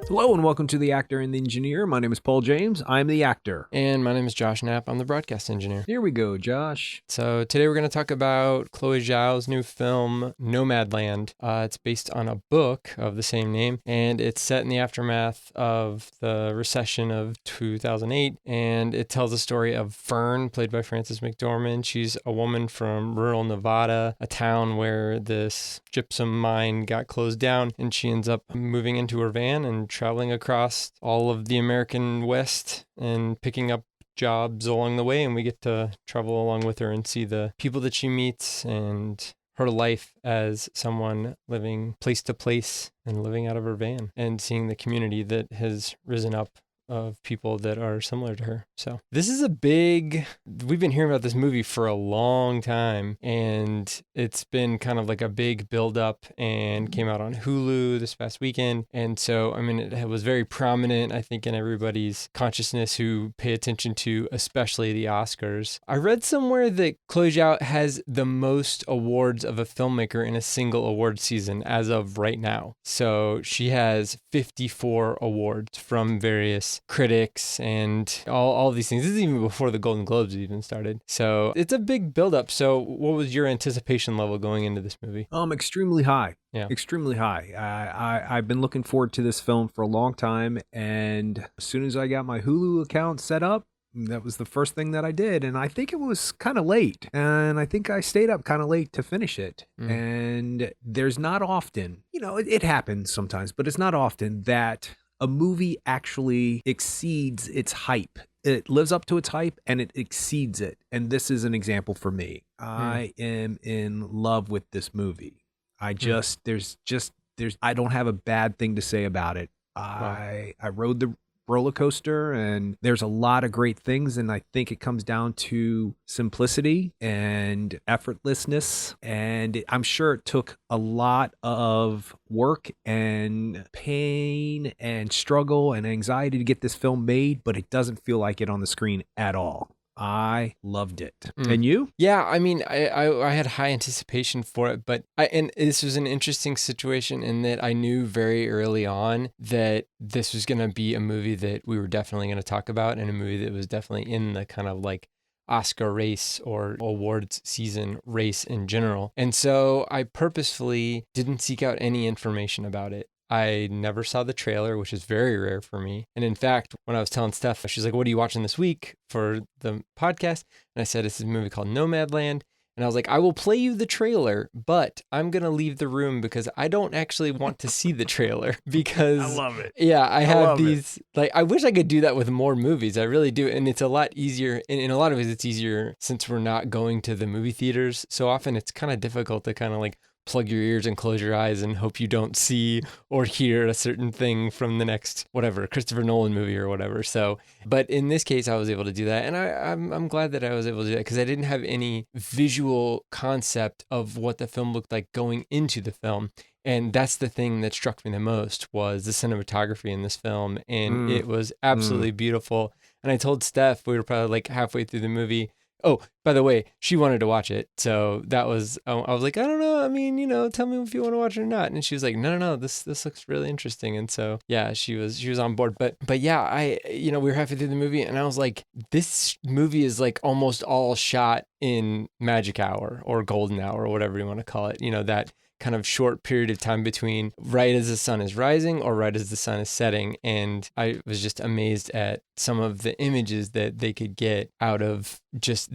Hello and welcome to The Actor and the Engineer. My name is Paul James. I'm the actor. And my name is Josh Knapp. I'm the broadcast engineer. Here we go, Josh. So today we're going to talk about Chloe Zhao's new film, Nomadland. It's based on a book of the same name, and it's set in the aftermath of the recession of 2008, and it tells the story of Fern, played by Frances McDormand. She's a woman from rural Nevada, a town where this gypsum mine got closed down, and she ends up moving into her van and traveling across all of the American West and picking up jobs along the way, and we get to travel along with her and see the people that she meets and her life as someone living place to place and living out of her van and seeing the community that has risen up of people that are similar to her. So this is we've been hearing about this movie for a long time, and it's been kind of like a big build up and came out on Hulu this past weekend. And so, I mean, it was very prominent, I think, in everybody's consciousness who pay attention to, especially the Oscars. I read somewhere that Chloe Zhao has the most awards of a filmmaker in a single award season as of right now. So she has 54 awards from various critics and all these things. This is even before the Golden Globes even started. So it's a big buildup. So what was your anticipation level going into this movie? Extremely high. Yeah. Extremely high. I've been looking forward to this film for a long time, and as soon as I got my Hulu account set up, that was the first thing that I did, and I think it was kind of late, and I think I stayed up kind of late to finish it. And there's not often, it happens sometimes, but it's not often that a movie actually exceeds its hype. It lives up to its hype and it exceeds it. And this is an example for me. I am in love with this movie. I don't have a bad thing to say about it. I rode the roller coaster, and there's a lot of great things, and I think it comes down to simplicity and effortlessness, and I'm sure it took a lot of work and pain and struggle and anxiety to get this film made, but it doesn't feel like it on the screen at all. I loved it. And you? Yeah, I mean, I had high anticipation for it, but this was an interesting situation in that I knew very early on that this was going to be a movie that we were definitely going to talk about, and a movie that was definitely in the kind of like Oscar race or awards season race in general. And so I purposefully didn't seek out any information about it. I never saw the trailer, which is very rare for me. And in fact, when I was telling Steph, she's like, "What are you watching this week for the podcast?" And I said, "It's a movie called Nomadland." And I was like, "I will play you the trailer, but I'm going to leave the room because I don't actually want to see the trailer because I love it. Yeah, I have these, like, I wish I could do that with more movies. I really do. And it's a lot easier. In a lot of ways, it's easier since we're not going to the movie theaters. So often it's kind of difficult to kind of like plug your ears and close your eyes and hope you don't see or hear a certain thing from the next, whatever, Christopher Nolan movie or whatever. So, but in this case, I was able to do that. And I'm glad that I was able to do that because I didn't have any visual concept of what the film looked like going into the film. And that's the thing that struck me the most was the cinematography in this film. And it was absolutely beautiful. And I told Steph, we were probably like halfway through the movie. Oh, by the way, she wanted to watch it. So that was, I was like, I don't know. I mean, tell me if you want to watch it or not. And she was like, no, this looks really interesting. And so, yeah, she was on board. But yeah, we were halfway through the movie and I was like, this movie is like almost all shot in magic hour or golden hour or whatever you want to call it. That kind of short period of time between right as the sun is rising or right as the sun is setting. And I was just amazed at some of the images that they could get out of just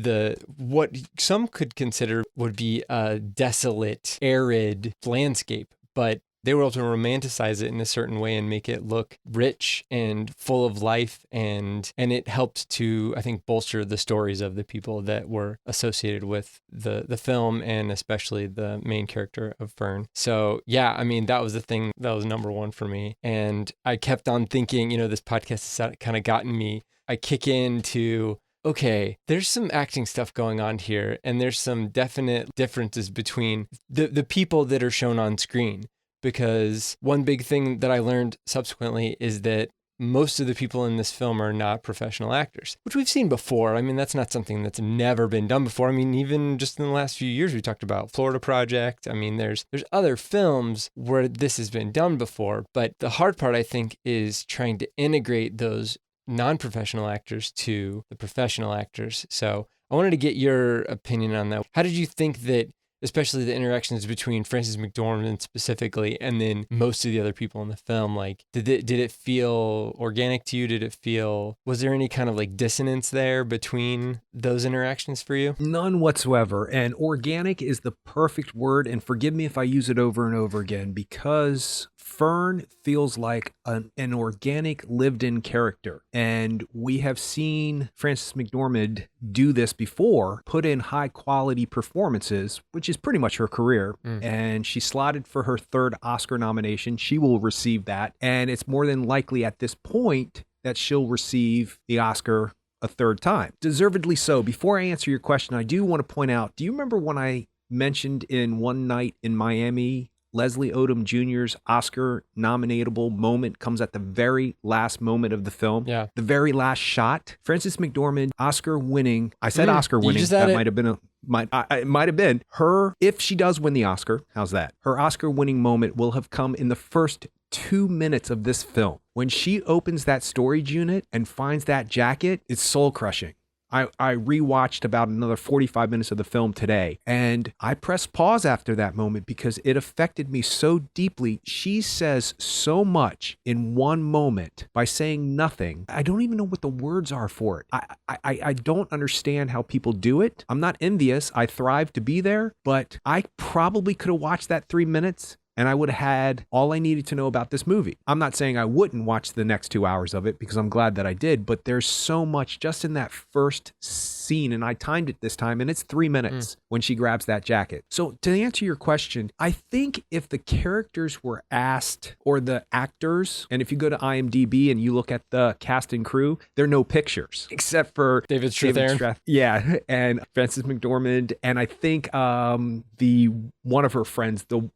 what some could consider would be a desolate, arid landscape, but they were able to romanticize it in a certain way and make it look rich and full of life. And it helped to, I think, bolster the stories of the people that were associated with the film and especially the main character of Fern. So yeah, I mean, that was the thing that was number one for me. And I kept on thinking, this podcast has kind of gotten me. I kick into, okay, there's some acting stuff going on here. And there's some definite differences between the people that are shown on screen. Because one big thing that I learned subsequently is that most of the people in this film are not professional actors, which we've seen before. I mean, that's not something that's never been done before. I mean, even just in the last few years, we talked about Florida Project. I mean, there's other films where this has been done before, but the hard part, I think, is trying to integrate those non-professional actors to the professional actors. So I wanted to get your opinion on that. How did you think that, especially the interactions between Frances McDormand specifically and then most of the other people in the film, like did it feel organic to you? Was there any kind of like dissonance there between those interactions for you? None whatsoever. And organic is the perfect word. And forgive me if I use it over and over again, because Fern feels like an organic, lived-in character. And we have seen Frances McDormand do this before, put in high-quality performances, which is pretty much her career. And she slotted for her third Oscar nomination. She will receive that. And it's more than likely at this point that she'll receive the Oscar a third time. Deservedly so. Before I answer your question, I do want to point out, do you remember when I mentioned in One Night in Miami, Leslie Odom Jr.'s Oscar nominatable moment comes at the very last moment of the film? Yeah. The very last shot. Frances McDormand, Oscar winning. I said Oscar winning. That might have been it might have been her. If she does win the Oscar, how's that? Her Oscar winning moment will have come in the first 2 minutes of this film. When she opens that storage unit and finds that jacket, it's soul crushing. I rewatched about another 45 minutes of the film today, and I pressed pause after that moment because it affected me so deeply. She says so much in one moment by saying nothing. I don't even know what the words are for it. I don't understand how people do it. I'm not envious. I thrive to be there, but I probably could have watched that 3 minutes and I would have had all I needed to know about this movie. I'm not saying I wouldn't watch the next 2 hours of it because I'm glad that I did, but there's so much just in that first scene, and I timed it this time, and it's 3 minutes when she grabs that jacket. So to answer your question, I think if the characters were asked, or the actors, and if you go to IMDb and you look at the cast and crew, there are no pictures except for David Strathairn. Yeah, and Frances McDormand, and I think the one of her friends, the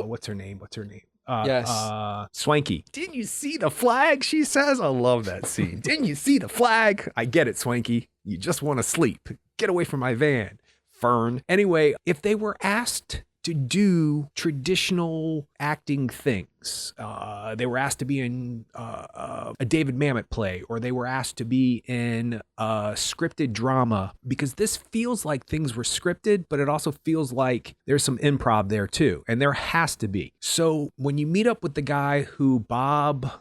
what's her name? Swanky. Didn't you see the flag? She says. I love that scene. Didn't you see the flag? I get it, Swanky. You just want to sleep. Get away from my van, Fern. Anyway, if they were asked to do traditional acting things, they were asked to be in a David Mamet play, or they were asked to be in a scripted drama, because this feels like things were scripted, but it also feels like there's some improv there too, and there has to be. So when you meet up with the guy who Bob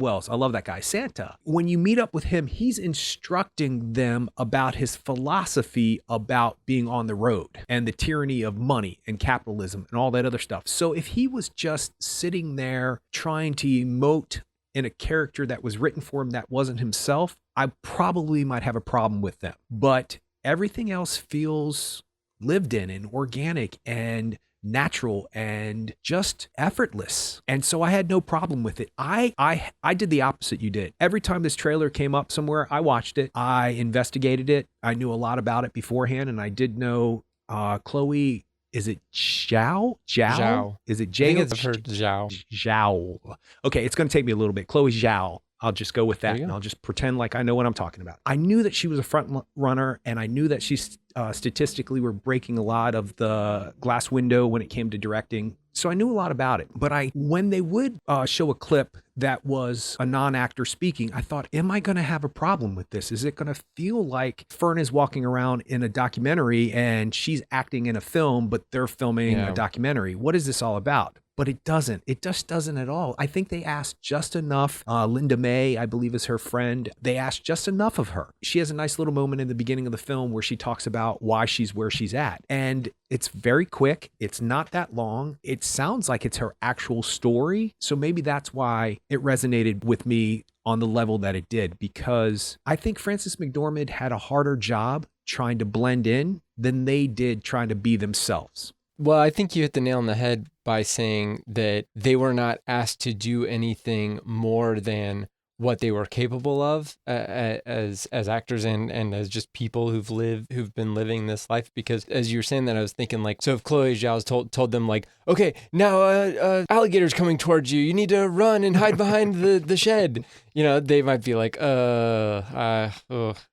Wells, I love that guy, Santa. When you meet up with him, he's instructing them about his philosophy about being on the road and the tyranny of money and capitalism and all that other stuff. So if he was just sitting there trying to emote in a character that was written for him that wasn't himself, I probably might have a problem with them. But everything else feels lived in and organic and natural and just effortless. And so I had no problem with it. I did the opposite you did. Every time this trailer came up somewhere, I watched it. I investigated it. I knew a lot about it beforehand, and I did know Chloe, is it Zhao? Is it J? I think I've heard Zhao. Zhao. Okay, it's going to take me a little bit. Chloe Zhao. I'll just go with that, and I'll just pretend like I know what I'm talking about. I knew that she was a front runner, and I knew that she statistically were breaking a lot of the glass window when it came to directing. So I knew a lot about it. But when they would show a clip that was a non-actor speaking, I thought, am I going to have a problem with this? Is it going to feel like Fern is walking around in a documentary and she's acting in a film, but they're filming a documentary? What is this all about? But it doesn't. It just doesn't at all. I think they asked just enough. Linda May, I believe, is her friend. They asked just enough of her. She has a nice little moment in the beginning of the film where she talks about why she's where she's at. And it's very quick. It's not that long. It sounds like it's her actual story. So maybe that's why it resonated with me on the level that it did, because I think Frances McDormand had a harder job trying to blend in than they did trying to be themselves. Well, I think you hit the nail on the head by saying that they were not asked to do anything more than what they were capable of as actors and as just people who've been living this life. Because as you were saying that, I was thinking like, so if Chloe Zhao's told them like, okay, now alligator's coming towards you, you need to run and hide behind the shed, they might be like, oh,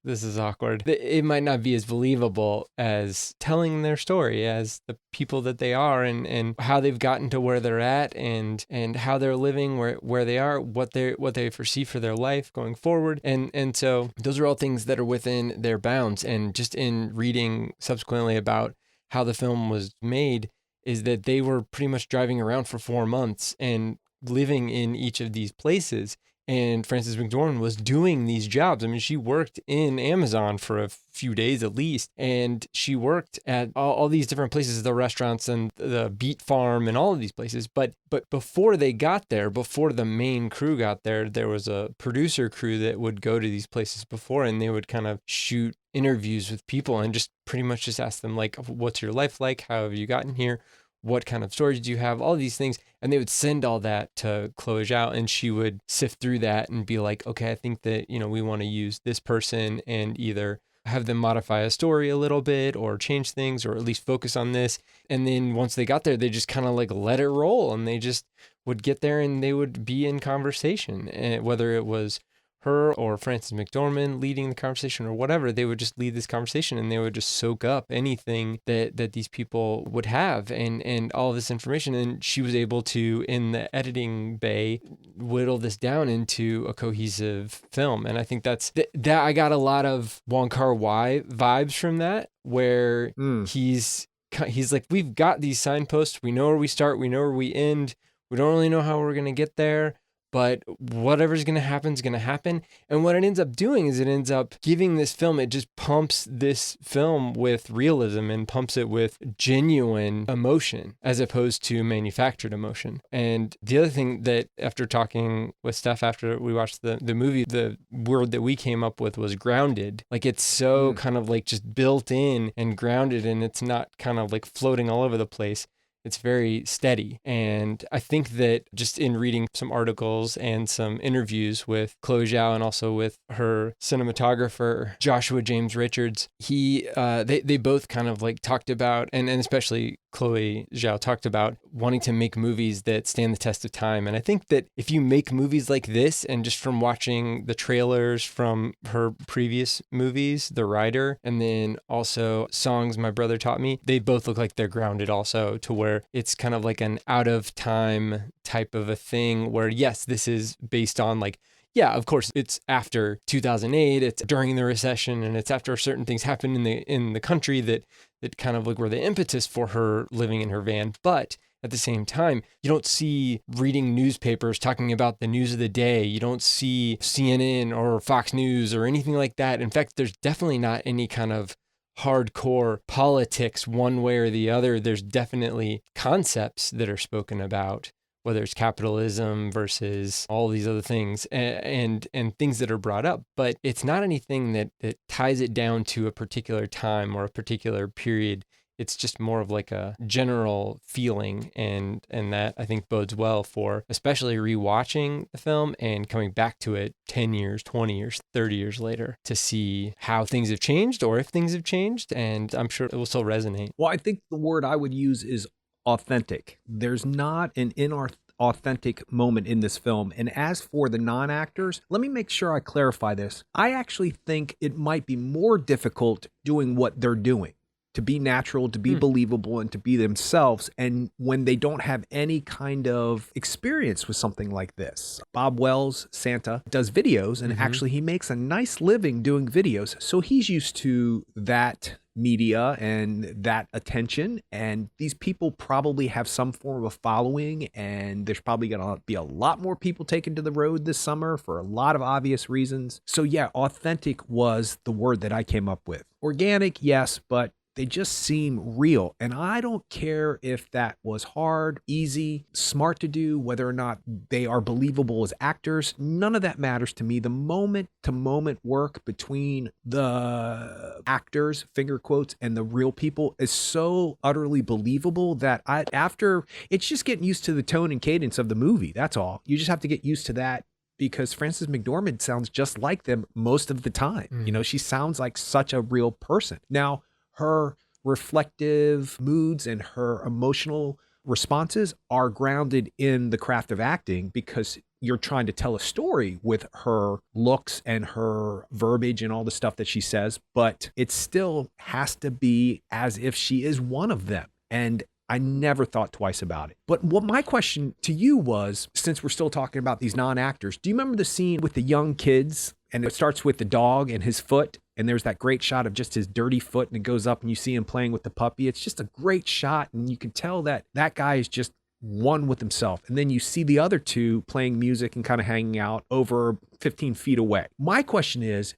this is awkward. It might not be as believable as telling their story as the people that they are, and how they've gotten to where they're at, and how they're living where they are, what they foresee for their life going forward. And so those are all things that are within their bounds. And just in reading subsequently about how the film was made, is that they were pretty much driving around for 4 months and living in each of these places. And Frances McDormand was doing these jobs. I mean, she worked in Amazon for a few days at least, and she worked at all these different places, the restaurants and the beet farm and all of these places. But before they got there, before the main crew got there, there was a producer crew that would go to these places before, and they would kind of shoot interviews with people and just pretty much just ask them like, what's your life like? How have you gotten here? What kind of stories do you have? All these things. And they would send all that to Chloe Zhao, and she would sift through that and be like, okay, I think that, we want to use this person and either have them modify a story a little bit or change things or at least focus on this. And then once they got there, they just kind of like let it roll, and they just would get there and they would be in conversation. And whether it was her or Frances McDormand leading the conversation or whatever, they would just lead this conversation, and they would just soak up anything that these people would have and all this information. And she was able to, in the editing bay, whittle this down into a cohesive film. And I think that I got a lot of Wong Kar-wai vibes from that, where he's like, we've got these signposts, we know where we start, we know where we end, we don't really know how we're going to get there, but whatever's going to happen is going to happen. And what it ends up doing is it ends up giving this film, it just pumps this film with realism and pumps it with genuine emotion as opposed to manufactured emotion. And the other thing that, after talking with Steph after we watched the movie, the word that we came up with was grounded. Like, it's so kind of like just built in and grounded, and it's not kind of like floating all over the place. It's very steady. And I think that just in reading some articles and some interviews with Chloe Zhao and also with her cinematographer, Joshua James Richards, they both kind of like talked about, and especially Chloe Zhao talked about wanting to make movies that stand the test of time. And I think that if you make movies like this, and just from watching the trailers from her previous movies, The Rider, and then also Songs My Brother Taught Me, they both look like they're grounded also, to where it's kind of like an out of time type of a thing where, yes, this is based on like, yeah, of course, it's after 2008, it's during the recession, and it's after certain things happened in the country that kind of like were the impetus for her living in her van. But at the same time, you don't see reading newspapers talking about the news of the day. You don't see CNN or Fox News or anything like that. In fact, there's definitely not any kind of hardcore politics one way or the other. There's definitely concepts that are spoken about, whether it's capitalism versus all these other things and things that are brought up, but it's not anything that ties it down to a particular time or a particular period. It's just more of like a general feeling, and that I think bodes well for especially rewatching the film and coming back to it 10 years, 20 years, 30 years later to see how things have changed or if things have changed, and I'm sure it will still resonate. Well, I think the word I would use is authentic. There's not an authentic moment in this film. And as for the non-actors, let me make sure I clarify this. I actually think it might be more difficult doing what they're doing, to be natural, to be believable, and to be themselves. And when they don't have any kind of experience with something like this. Bob Wells, Santa, does videos, and actually he makes a nice living doing videos. So he's used to that media and that attention, and these people probably have some form of following, and there's probably gonna be a lot more people taken to the road this summer for a lot of obvious reasons. So yeah, authentic was the word that I came up with. Organic, yes, but they just seem real. And I don't care if that was hard, easy, smart to do, whether or not they are believable as actors. None of that matters to me. The moment to moment work between the actors, finger quotes, and the real people is so utterly believable that after it's just getting used to the tone and cadence of the movie. That's all. You just have to get used to that. because Frances McDormand sounds just like them most of the time. You Mm. know, she sounds like such a real person. Now, her reflective moods and her emotional responses are grounded in the craft of acting because you're trying to tell a story with her looks and her verbiage and all the stuff that she says, but it still has to be as if she is one of them. And I never thought twice about it. But what my question to you was, since we're still talking about these non-actors, do you remember the scene with the young kids? And it starts with the dog and his foot. And there's that great shot of just his dirty foot, and it goes up and you see him playing with the puppy. It's just a great shot. And you can tell that that guy is just one with himself. And then you see the other two playing music and kind of hanging out over 15 feet away. My question is,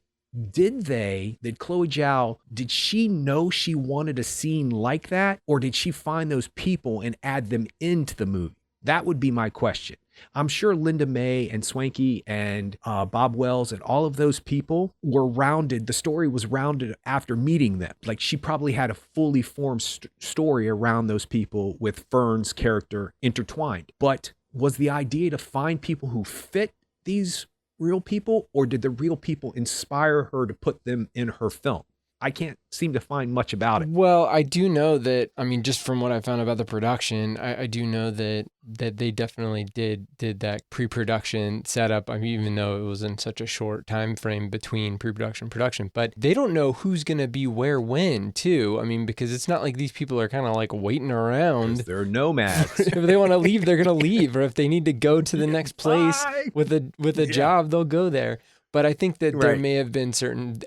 did Chloe Zhao, did she know she wanted a scene like that? Or did she find those people and add them into the movie? That would be my question. I'm sure Linda May and Swanky and Bob Wells and all of those people were rounded. The story was rounded after meeting them. Like, she probably had a fully formed story around those people with Fern's character intertwined. But was the idea to find people who fit these real people, or did the real people inspire her to put them in her film? I can't seem to find much about it. Well, I do know that, I mean, just from what I found about the production, I do know that they definitely did that pre-production setup. I mean, even though it was in such a short time frame between pre-production and production, but they don't know who's going to be where when too. I mean, because it's not like these people are kind of like waiting around. They're nomads. If they want to leave, they're going to leave. Or if they need to go to the next place Bye. with a job, they'll go there. But I think that there Right. may have been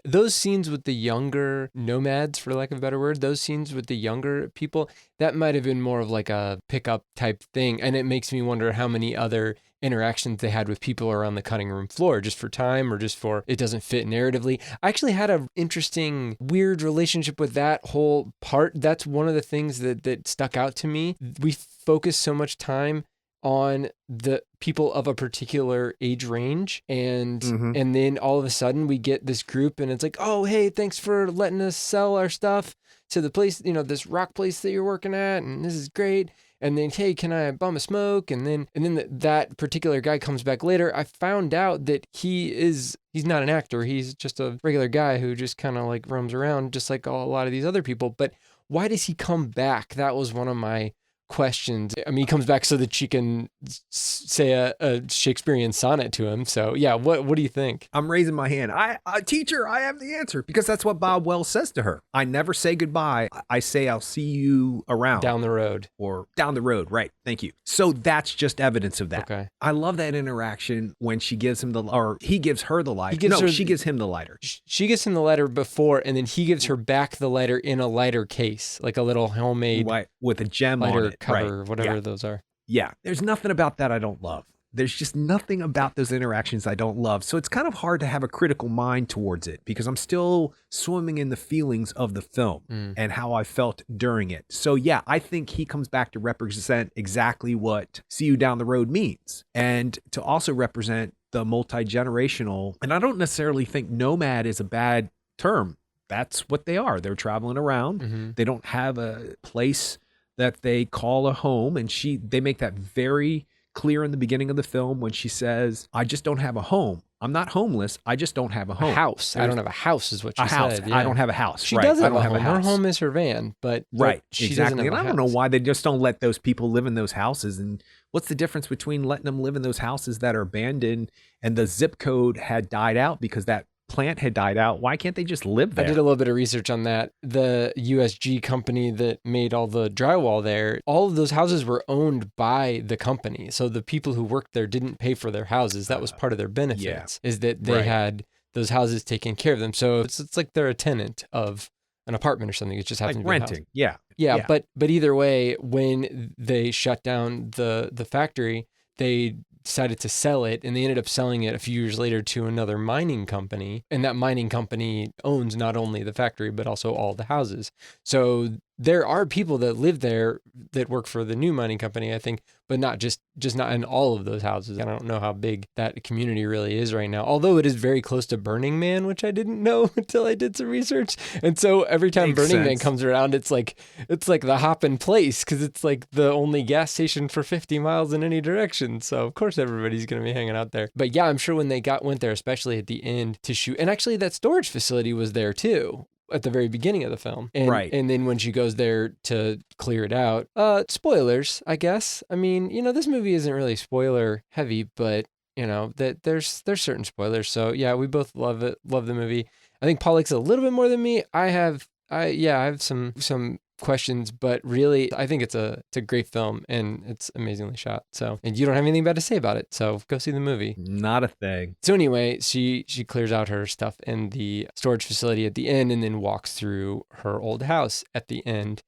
those scenes with the younger nomads, for lack of a better word, those scenes with the younger people, that might have been more of like a pickup type thing. And it makes me wonder how many other interactions they had with people around the cutting room floor, just for time or just for it doesn't fit narratively. I actually had an interesting, weird relationship with that whole part. That's one of the things that stuck out to me. We focus so much time on the people of a particular age range, and then all of a sudden we get this group and it's like, oh, hey, thanks for letting us sell our stuff to the place, this rock place that you're working at, and this is great. And then, hey, can I bum a smoke? And then that particular guy comes back later. I found out that he's not an actor. He's just a regular guy who just kind of like roams around just like a lot of these other people. But why does he come back? That was one of my questions. I mean, he comes back so that she can say a Shakespearean sonnet to him. So yeah, what do you think? I'm raising my hand. Teacher, I have the answer, because that's what Bob Wells says to her. I never say goodbye. I say I'll see you around. Down the road. Or down the road. Right. Thank you. So that's just evidence of that. Okay. I love that interaction when she gives him or he gives her the lighter. She gives him the lighter. She gives him the lighter before, and then he gives her back the lighter in a lighter case, like a little homemade with a gem lighter on it. cover, right. whatever those are. Yeah. There's nothing about that I don't love. There's just nothing about those interactions I don't love. So it's kind of hard to have a critical mind towards it, because I'm still swimming in the feelings of the film and how I felt during it. So yeah, I think he comes back to represent exactly what See You Down the Road means, and to also represent the multi-generational. And I don't necessarily think nomad is a bad term. That's what they are. They're traveling around. They don't have a place that they call a home. And they make that very clear in the beginning of the film when she says, I just don't have a home. I'm not homeless. I just don't have a home. A house. I don't have a house is what she said. Yeah. I don't have a house. She right. doesn't I don't have a home. house. Her home is her van, but she exactly. doesn't have And a I don't know house. why they just don't let those people live in those houses. And what's the difference between letting them live in those houses that are abandoned and the zip code had died out because that plant had died out? Why can't they just live there? I did a little bit of research on that. The USG company that made all the drywall there, all of those houses were owned by the company. So the people who worked there didn't pay for their houses. That was part of their benefits, is that they had those houses taking care of them. So it's like they're a tenant of an apartment or something. It just happens like to be renting. Yeah. But either way, when they shut down the factory, they decided to sell it, and they ended up selling it a few years later to another mining company. And that mining company owns not only the factory, but also all the houses. So there are people that live there that work for the new mining company, I think, but not just not in all of those houses. I don't know how big that community really is right now, although it is very close to Burning Man, which I didn't know until I did some research. And so every time Makes Burning Man sense. comes around, it's like the hopping place, because it's like the only gas station for 50 miles in any direction. So of course everybody's going to be hanging out there. But yeah, I'm sure when they went there, especially at the end to shoot, and actually that storage facility was there too at the very beginning of the film. Right. And then when she goes there to clear it out, spoilers, I guess. I mean, this movie isn't really spoiler heavy, but that there's certain spoilers. So yeah, we both love the movie. I think Paul likes it a little bit more than me. I have some questions, but really I think it's a great film and it's amazingly shot. So, and you don't have anything bad to say about it, so go see the movie. Not a thing. So anyway, she clears out her stuff in the storage facility at the end and then walks through her old house at the end.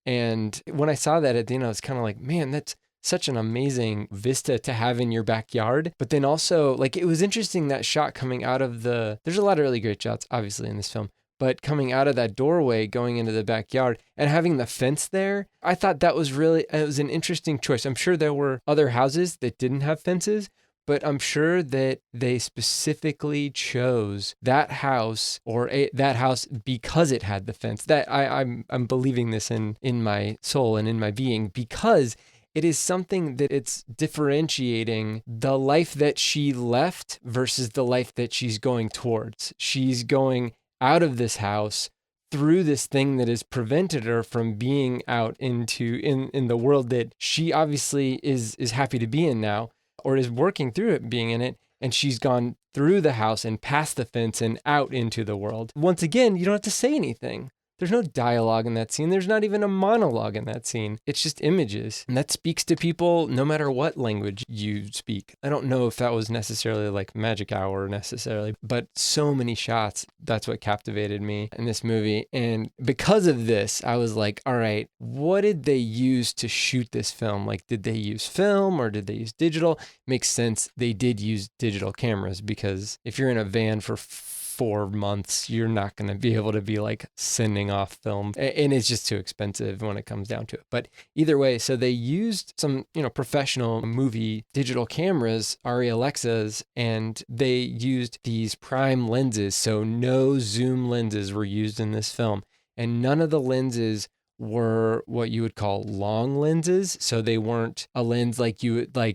And when I saw that at the end, I was kind of like, man, that's such an amazing vista to have in your backyard. But then also, like, it was interesting that shot coming out of there's a lot of really great shots, obviously, in this film. But coming out of that doorway, going into the backyard and having the fence there, I thought it was an interesting choice. I'm sure there were other houses that didn't have fences, but I'm sure that they specifically chose that house that house because it had the fence. That I'm believing this in my soul and in my being, because it is something that it's differentiating the life that she left versus the life that she's going towards. She's going out of this house through this thing that has prevented her from being out in the world that she obviously is happy to be in now, or is working through it being in it. And she's gone through the house and past the fence and out into the world. Once again, you don't have to say anything. There's no dialogue in that scene. There's not even a monologue in that scene. It's just images. And that speaks to people no matter what language you speak. I don't know if that was necessarily like magic hour necessarily, but so many shots, that's what captivated me in this movie. And because of this, I was like, all right, what did they use to shoot this film? Like, did they use film or did they use digital? Makes sense. They did use digital cameras, because if you're in a van for 4 months, you're not going to be able to be like sending off film, and it's just too expensive when it comes down to it. But either way, so they used some professional movie digital cameras, Arri Alexas, and they used these prime lenses. So no zoom lenses were used in this film, and none of the lenses were what you would call long lenses. So they weren't a lens like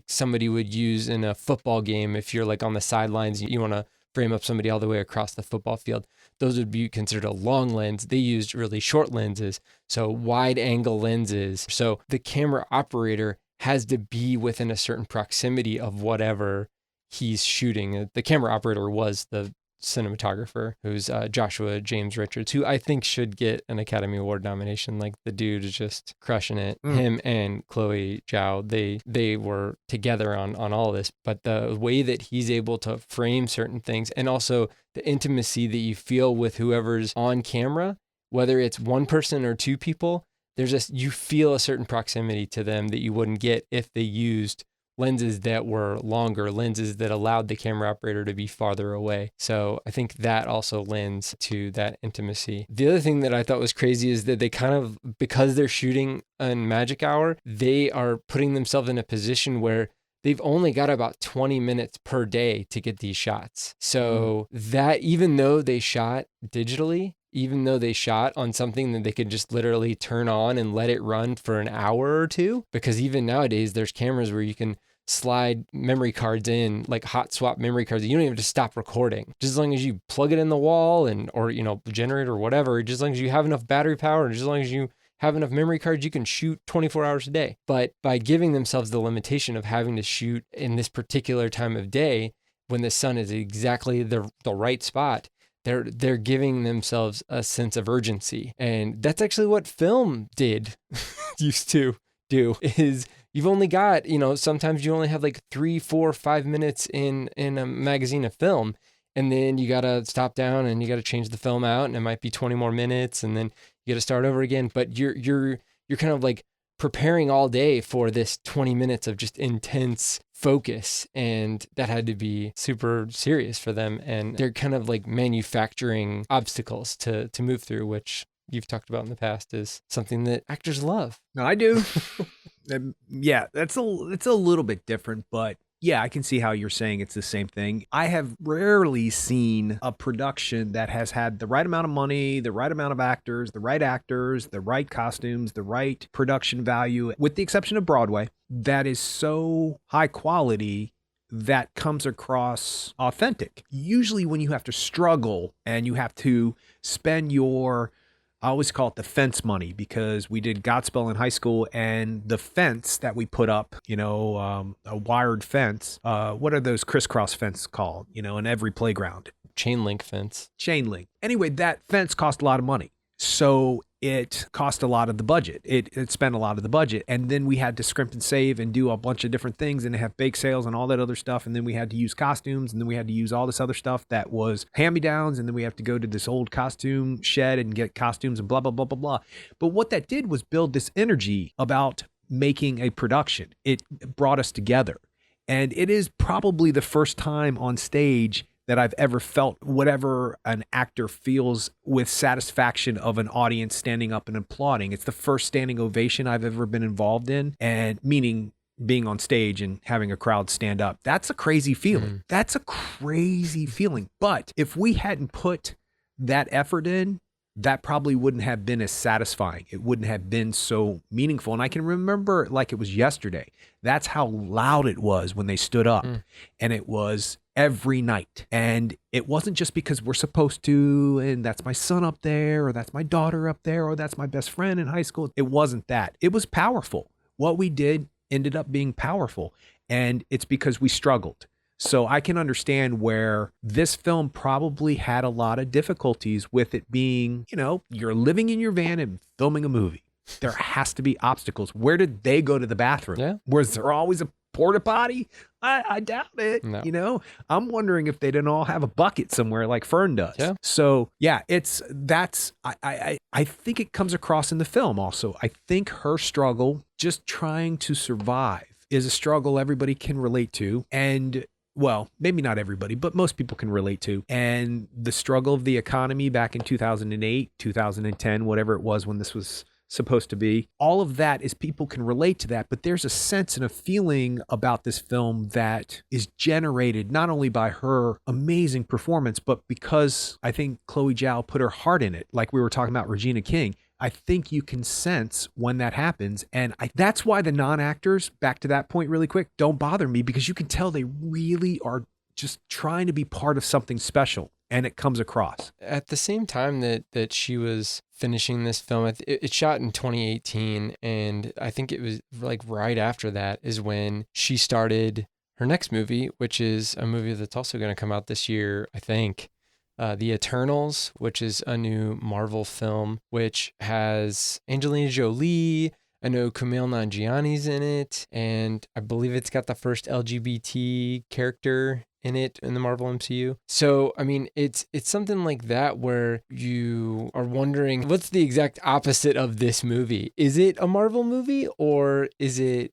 somebody would use in a football game. If you're like on the sidelines, you want to frame up somebody all the way across the football field, those would be considered a long lens. They used really short lenses, so wide angle lenses. So the camera operator has to be within a certain proximity of whatever he's shooting. The camera operator was the cinematographer, who's Joshua James Richards, who I think should get an Academy Award nomination. Like, the dude is just crushing it. Him and Chloe Zhao, they were together on all this, but the way that he's able to frame certain things, and also the intimacy that you feel with whoever's on camera, whether it's one person or two people, you feel a certain proximity to them that you wouldn't get if they used lenses that were longer, lenses that allowed the camera operator to be farther away. So I think that also lends to that intimacy. The other thing that I thought was crazy is that they kind of, because they're shooting in magic hour, they are putting themselves in a position where they've only got about 20 minutes per day to get these shots. So that, even though they shot digitally, even though they shot on something that they could just literally turn on and let it run for an hour or two, because even nowadays there's cameras where you can slide memory cards in, like hot swap memory cards. You don't even have to stop recording. Just as long as you plug it in the wall or generator or whatever, just as long as you have enough battery power and just as long as you have enough memory cards, you can shoot 24 hours a day. But by giving themselves the limitation of having to shoot in this particular time of day when the sun is exactly the right spot, they're giving themselves a sense of urgency. And that's actually what film used to do, is you've only got, sometimes you only have like 3, 4, 5 minutes in a magazine of film. And then you got to stop down and you got to change the film out, and it might be 20 more minutes, and then you got to start over again. But you're kind of like preparing all day for this 20 minutes of just intense focus, and that had to be super serious for them. And they're kind of like manufacturing obstacles to move through, which you've talked about in the past is something that actors love. No, I do. Yeah, it's a little bit different, but yeah, I can see how you're saying it's the same thing. I have rarely seen a production that has had the right amount of money, the right amount of actors, the right costumes, the right production value, with the exception of Broadway, that is so high quality that comes across authentic. Usually when you have to struggle and you have to spend your, I always call it the fence money, because we did Godspell in high school, and the fence that we put up, a wired fence. What are those crisscross fences called? In every playground. Chain link fence. Chain link. Anyway, that fence cost a lot of money. So it cost a lot of the budget. It spent a lot of the budget. And then we had to scrimp and save and do a bunch of different things and have bake sales and all that other stuff. And then we had to use costumes, and then we had to use all this other stuff that was hand-me-downs. And then we have to go to this old costume shed and get costumes and blah, blah, blah, blah, blah. But what that did was build this energy about making a production. It brought us together. And it is probably the first time on stage that I've ever felt whatever an actor feels with satisfaction of an audience standing up and applauding. It's the first standing ovation I've ever been involved in, and meaning being on stage and having a crowd stand up. That's a crazy feeling. That's a crazy feeling. But if we hadn't put that effort in, that probably wouldn't have been as satisfying. It wouldn't have been so meaningful. And I can remember it like it was yesterday. That's how loud it was when they stood up. And it was every night. And it wasn't just because we're supposed to, and that's my son up there, or that's my daughter up there, or that's my best friend in high school. It wasn't that. It was powerful. What we did ended up being powerful. And it's because we struggled. So I can understand where this film probably had a lot of difficulties with it being, you're living in your van and filming a movie. There has to be obstacles. Where did they go to the bathroom? Yeah. Was there always a porta potty? I doubt it. No. I'm wondering if they didn't all have a bucket somewhere like Fern does. Yeah. So yeah, I think it comes across in the film also. I think her struggle just trying to survive is a struggle everybody can relate to. And well, maybe not everybody, but most people can relate to. And the struggle of the economy back in 2008, 2010, whatever it was when this was supposed to be, all of that is people can relate to that. But there's a sense and a feeling about this film that is generated not only by her amazing performance, but because I think Chloe Zhao put her heart in it. Like we were talking about Regina King. I think you can sense when that happens. And that's why the non-actors, back to that point really quick, don't bother me, because you can tell they really are just trying to be part of something special, and it comes across. At the same time that she was finishing this film, it shot in 2018, and I think it was like right after that is when she started her next movie, which is a movie that's also going to come out this year, I think. The Eternals, which is a new Marvel film, which has Angelina Jolie. I know Kumail Nanjiani's in it, and I believe it's got the first LGBT character in it in the Marvel MCU. So, I mean, it's something like that where you are wondering, what's the exact opposite of this movie? Is it a Marvel movie, or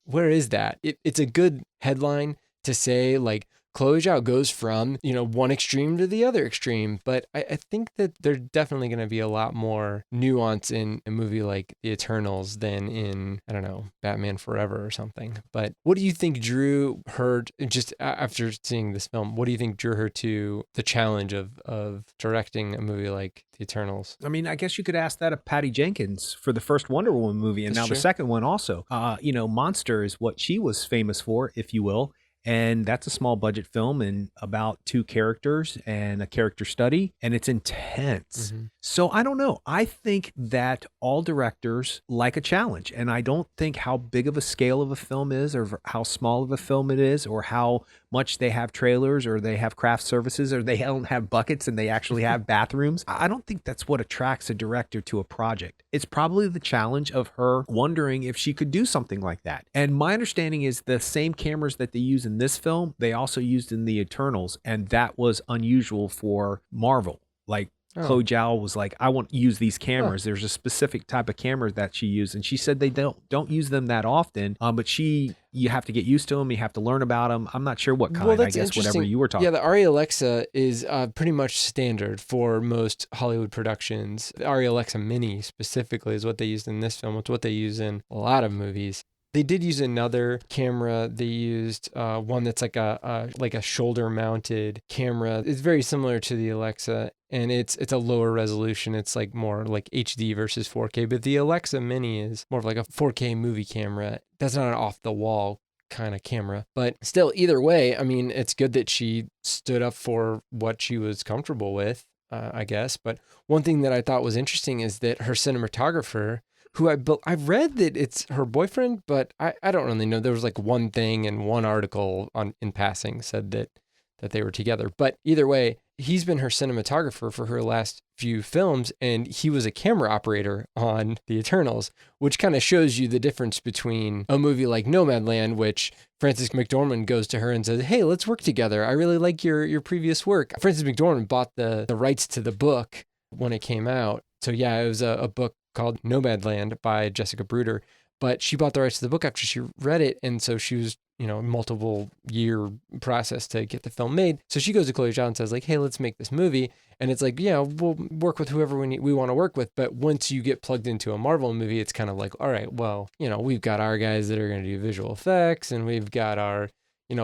where is that? It's a good headline to say, like, Chloe Zhao goes from, one extreme to the other extreme. But I think that there's definitely going to be a lot more nuance in a movie like The Eternals than in, I don't know, Batman Forever or something. But what do you think drew her, just after seeing this film, what do you think drew her to the challenge of directing a movie like The Eternals? I mean, I guess you could ask that of Patty Jenkins for the first Wonder Woman movie, and That's now true. the second one also. Monster is what she was famous for, if you will. And that's a small budget film and about two characters and a character study, and it's intense. So I don't know. I think that all directors like a challenge, and I don't think how big of a scale of a film is, or how small of a film it is, or how much they have trailers, or they have craft services, or they don't have buckets and they actually have bathrooms. I don't think that's what attracts a director to a project. It's probably the challenge of her wondering if she could do something like that. And my understanding is the same cameras that they use in this film, they also used in the Eternals, and that was unusual for Marvel. Like, Oh, Chloe Zhao was like, I want to use these huh. cameras. There's a specific type of camera that she used, and she said they don't use them that often. But you have to get used to them. You have to learn about them. I'm not sure what Well, kind. I that's guess whatever interesting. you were Yeah, talking. the Arri Alexa is pretty much standard for most Hollywood productions. The Arri Alexa Mini specifically is what they used in this film. It's what they use in a lot of movies. They did use another camera. They used one that's like a shoulder mounted camera. It's very similar to the Alexa, and it's a lower resolution. It's like more like HD versus 4K. But the Alexa Mini is more of like a 4K movie camera. That's not an off the wall kind of camera. But still, either way, I mean, it's good that she stood up for what she was comfortable with, I guess. But one thing that I thought was interesting is that her cinematographer, who I've read that it's her boyfriend, but I don't really know. There was like one thing and one article on in passing said that they were together. But either way, he's been her cinematographer for her last few films, and he was a camera operator on The Eternals, which kind of shows you the difference between a movie like Nomadland, which Frances McDormand goes to her and says, "Hey, let's work together. I really like your previous work." Frances McDormand bought the rights to the book when it came out. So yeah, it was a book called Nomadland by Jessica Bruder, but she bought the rights to the book after she read it, and so she was, multiple year process to get the film made. So she goes to Chloe Zhao and says like, "Hey, let's make this movie." And it's like, yeah, we'll work with whoever we want to work with. But once you get plugged into a Marvel movie, it's kind of like, all right, well, we've got our guys that are going to do visual effects, and we've got our,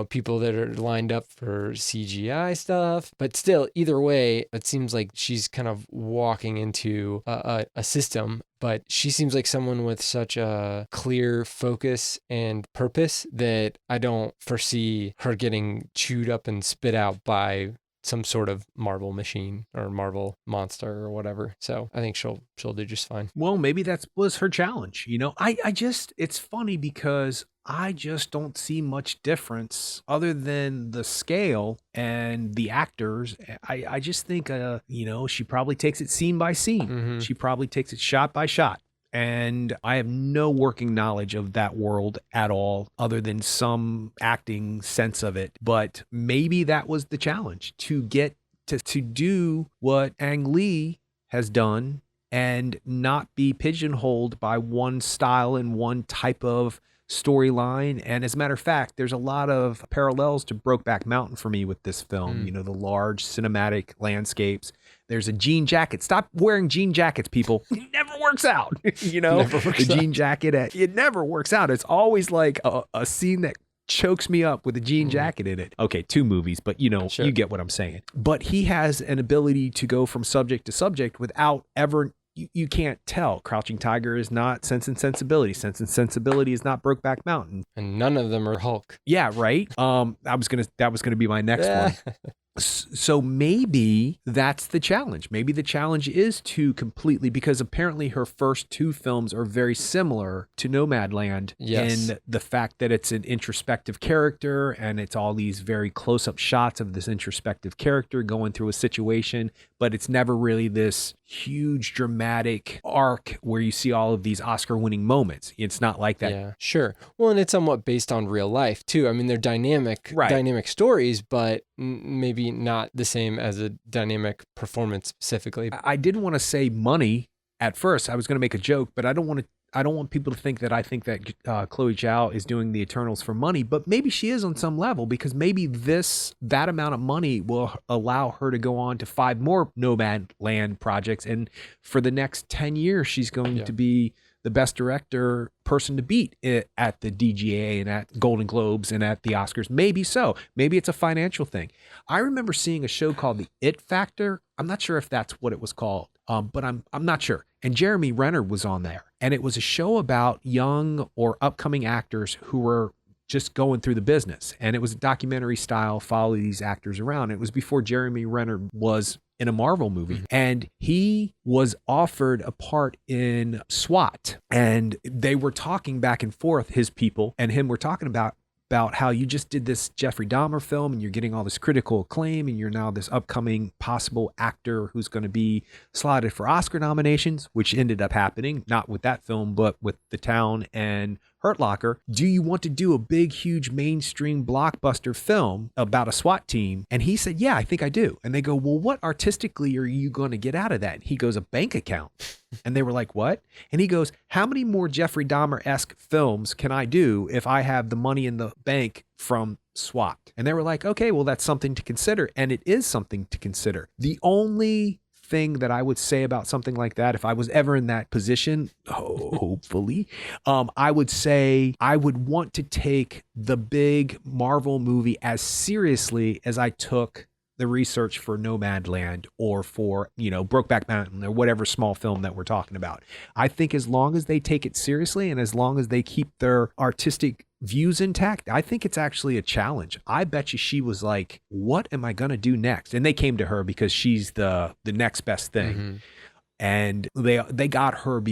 people that are lined up for CGI stuff. But still, either way, it seems like she's kind of walking into a system, but she seems like someone with such a clear focus and purpose that I don't foresee her getting chewed up and spit out by some sort of Marvel machine or Marvel monster or whatever. So I think she'll do just fine. Well, maybe that was her challenge. I just, it's funny because I just don't see much difference other than the scale and the actors. I just think, she probably takes it scene by scene. Mm-hmm. She probably takes it shot by shot. And I have no working knowledge of that world at all, other than some acting sense of it. But maybe that was the challenge, to get to do what Ang Lee has done and not be pigeonholed by one style and one type of storyline. And as a matter of fact, there's a lot of parallels to Brokeback Mountain for me with this film. Mm. The large cinematic landscapes. There's a jean jacket. Stop wearing jean jackets, people. It never works out. Never works The jean out. jacket, it never works out. It's always like a scene that chokes me up with a jean jacket in it. Okay, 2 movies, but Sure. you get what I'm saying. But he has an ability to go from subject to subject without ever, you can't tell. Crouching Tiger is not Sense and Sensibility. Sense and Sensibility is not Brokeback Mountain. And none of them are Hulk. Yeah, right. That was gonna be my next one. So maybe that's the challenge. Maybe the challenge is to completely, because apparently her first 2 films are very similar to Nomadland Yes. in the fact that it's an introspective character and it's all these very close-up shots of this introspective character going through a situation, but it's never really this huge dramatic arc where you see all of these Oscar-winning moments. It's not like that. Yeah, sure. Well, and it's somewhat based on real life too. I mean, they're dynamic stories, but maybe not the same as a dynamic performance specifically. I didn't want to say money at first. I was going to make a joke, but I don't want people to think that I think that Chloe Zhao is doing the Eternals for money, but maybe she is on some level, because maybe that amount of money will allow her to go on to 5 more Nomadland projects, and for the next 10 years she's going to be the best director person to beat at the DGA and at Golden Globes and at the Oscars. Maybe so. Maybe it's a financial thing. I remember seeing a show called The It Factor. I'm not sure if that's what it was called, but I'm not sure. And Jeremy Renner was on there. And it was a show about young or upcoming actors who were just going through the business. And it was a documentary style, follow these actors around. It was before Jeremy Renner was in a Marvel movie. And he was offered a part in SWAT. And they were talking back and forth, his people and him were talking about how you just did this Jeffrey Dahmer film and you're getting all this critical acclaim and you're now this upcoming possible actor who's going to be slotted for Oscar nominations, which ended up happening, not with that film, but with The Town and Hurt Locker, do you want to do a big, huge mainstream blockbuster film about a SWAT team? And he said, yeah, I think I do. And they go, well, what artistically are you going to get out of that? And he goes, a bank account. And they were like, what? And he goes, how many more Jeffrey Dahmer-esque films can I do if I have the money in the bank from SWAT? And they were like, okay, well, that's something to consider. And it is something to consider. The only thing that I would say about something like that, if I was ever in that position, hopefully, I would say I would want to take the big Marvel movie as seriously as I took the research for Nomadland or for, Brokeback Mountain or whatever small film that we're talking about. I think as long as they take it seriously and as long as they keep their artistic views intact, I think it's actually a challenge. I bet you she was like, what am I going to do next? And they came to her because she's the next best thing. Mm-hmm. And they got her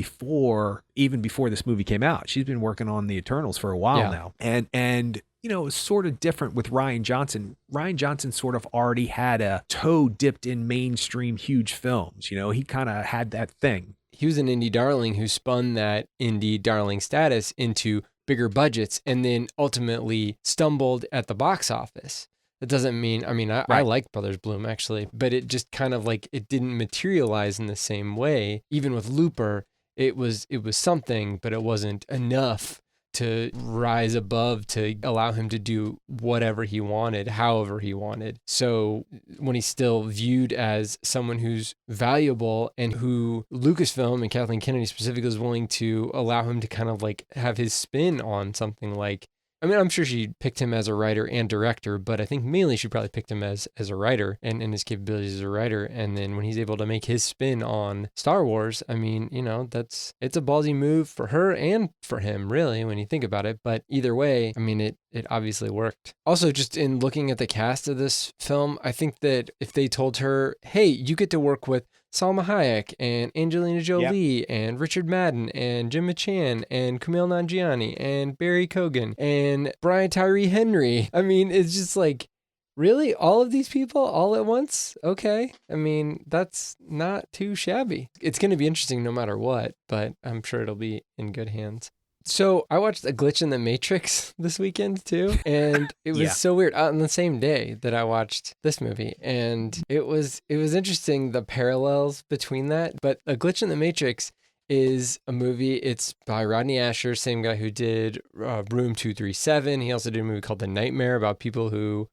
even before this movie came out. She's been working on the Eternals for a while now. And it's sort of different with Rian Johnson. Rian Johnson sort of already had a toe dipped in mainstream huge films. He kind of had that thing. He was an indie darling who spun that indie darling status into bigger budgets and then ultimately stumbled at the box office. That doesn't mean, I like Brothers Bloom actually, but it just kind of like, it didn't materialize in the same way. Even with Looper, it was something, but it wasn't enough to rise above to allow him to do whatever he wanted, however he wanted. So when he's still viewed as someone who's valuable and who Lucasfilm and Kathleen Kennedy specifically is willing to allow him to kind of like have his spin on something like, I'm sure she picked him as a writer and director, but I think mainly she probably picked him as a writer and his capabilities as a writer. And then when he's able to make his spin on Star Wars, it's a ballsy move for her and for him, really, when you think about it. But either way, it obviously worked. Also, just in looking at the cast of this film, I think that if they told her, hey, you get to work with Salma Hayek and Angelina Jolie and Richard Madden and Jim Machan and Kumail Nanjiani and Barry Kogan and Brian Tyree Henry. It's just like, really? All of these people all at once? Okay. That's not too shabby. It's going to be interesting no matter what, but I'm sure it'll be in good hands. So I watched A Glitch in the Matrix this weekend too, and it was so weird. On the same day that I watched this movie, and it was interesting, the parallels between that. But A Glitch in the Matrix is a movie. It's by Rodney Asher, same guy who did Room 237. He also did a movie called The Nightmare about people who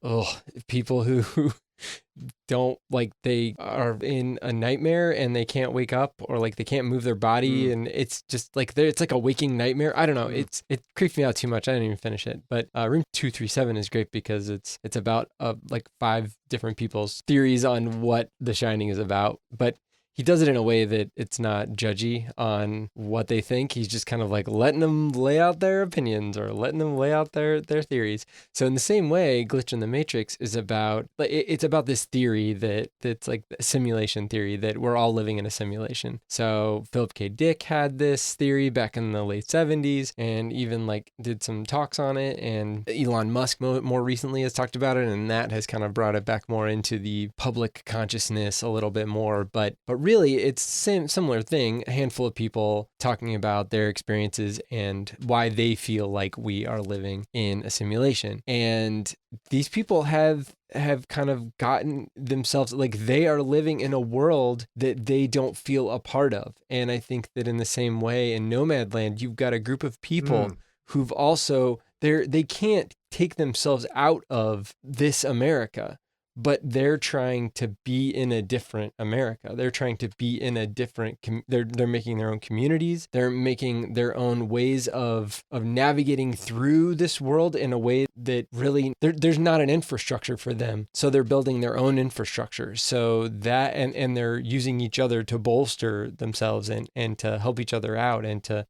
don't, like, they are in a nightmare and they can't wake up, or like they can't move their body, and it's just like it's like a waking nightmare. I don't know. It creeped me out too much. I didn't even finish it. But Room 237 is great because it's about like 5 different people's theories on what The Shining is about, but he does it in a way that it's not judgy on what they think. He's just kind of like letting them lay out their opinions or letting them lay out their theories. So in the same way, Glitch in the Matrix is about, it's about this theory that's like a simulation theory, that we're all living in a simulation. So Philip K. Dick had this theory back in the late 70s and even like did some talks on it. And Elon Musk more recently has talked about it, and that has kind of brought it back more into the public consciousness a little bit more. But really, it's similar thing. A handful of people talking about their experiences and why they feel like we are living in a simulation. And these people have kind of gotten themselves, like, they are living in a world that they don't feel a part of. And I think that in the same way in Nomadland, you've got a group of people who've also, they can't take themselves out of this America, but they're trying to be in a different America. They're trying to be in a different, they're making their own communities. They're making their own ways of navigating through this world in a way that really, there's not an infrastructure for them. So they're building their own infrastructure. So that, and they're using each other to bolster themselves and to help each other out and to,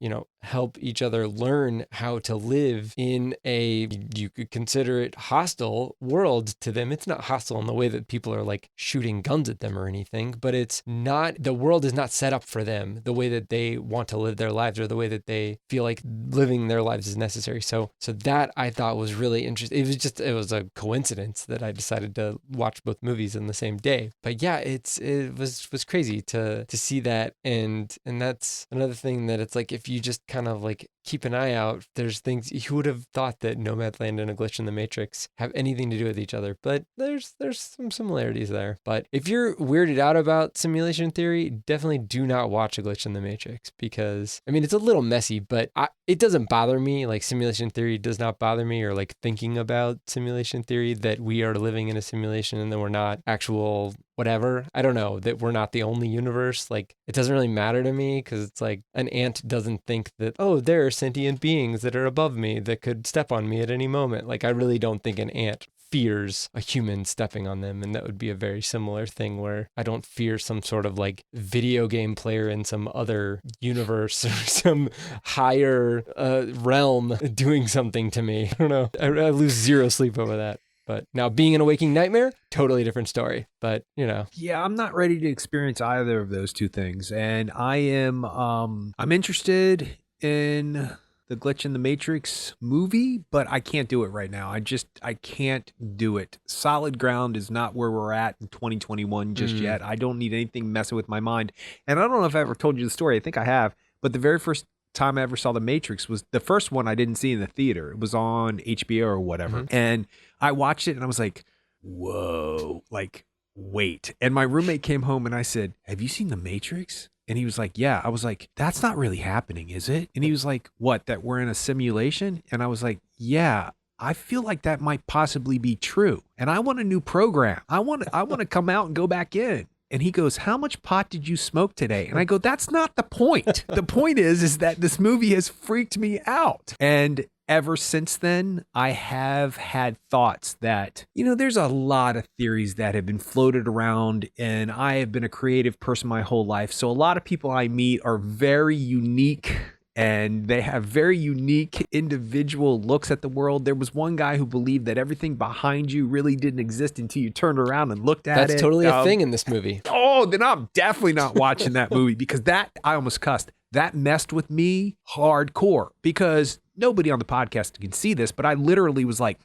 help each other learn how to live in a, you could consider it hostile world to them. It's not hostile hustle and the way that people are like shooting guns at them or anything, but it's not, the world is not set up for them the way that they want to live their lives or the way that they feel like living their lives is necessary. So that I thought was really interesting. It was a coincidence that I decided to watch both movies in the same day. But yeah, it was crazy to see that. And that's another thing that it's like, if you just kind of like keep an eye out, there's things you would have thought that Nomadland and A Glitch in the Matrix have anything to do with each other, but there's some similarities there. But if you're weirded out about simulation theory, definitely do not watch A Glitch in the Matrix, because I mean, it's a little messy, but it doesn't bother me. Like, simulation theory does not bother me, or like thinking about simulation theory, that we are living in a simulation and that we're not actual whatever. I don't know, that we're not the only universe. Like, it doesn't really matter to me, because it's like an ant doesn't think that, oh, there are sentient beings that are above me that could step on me at any moment. Like, I really don't think an ant fears a human stepping on them. And that would be a very similar thing, where I don't fear some sort of like video game player in some other universe or some higher realm doing something to me. I don't know. I lose zero sleep over that. But now, being in a waking nightmare, totally different story. But, you know. Yeah, I'm not ready to experience either of those two things. And I am, I'm interested in the Glitch in the Matrix movie, but I can't do it right now. I can't do it. Solid ground is not where we're at in 2021 just yet. I don't need anything messing with my mind. And I don't know if I ever told you the story. I think I have. But the very first time I ever saw The Matrix was the first one I didn't see in the theater. It was on HBO or whatever. And I watched it and I was like, whoa, like, wait. And my roommate came home and I said, have you seen The Matrix? And he was like, yeah. I was like, that's not really happening, is it? And he was like, what, that we're in a simulation? And I was like, yeah, I feel like that might possibly be true. And I want a new program. I want to come out and go back in. And he goes, how much pot did you smoke today? And I go, that's not the point. The point is that this movie has freaked me out. And ever since then, I have had thoughts that, you know, there's a lot of theories that have been floated around, and I have been a creative person my whole life. So a lot of people I meet are very unique, and they have very unique individual looks at the world. There was one guy who believed that everything behind you really didn't exist until you turned around and looked at it. That's totally a thing in this movie. Oh, then I'm definitely not watching that movie, because that, I almost cussed. That messed with me hardcore, because nobody on the podcast can see this, but I literally was like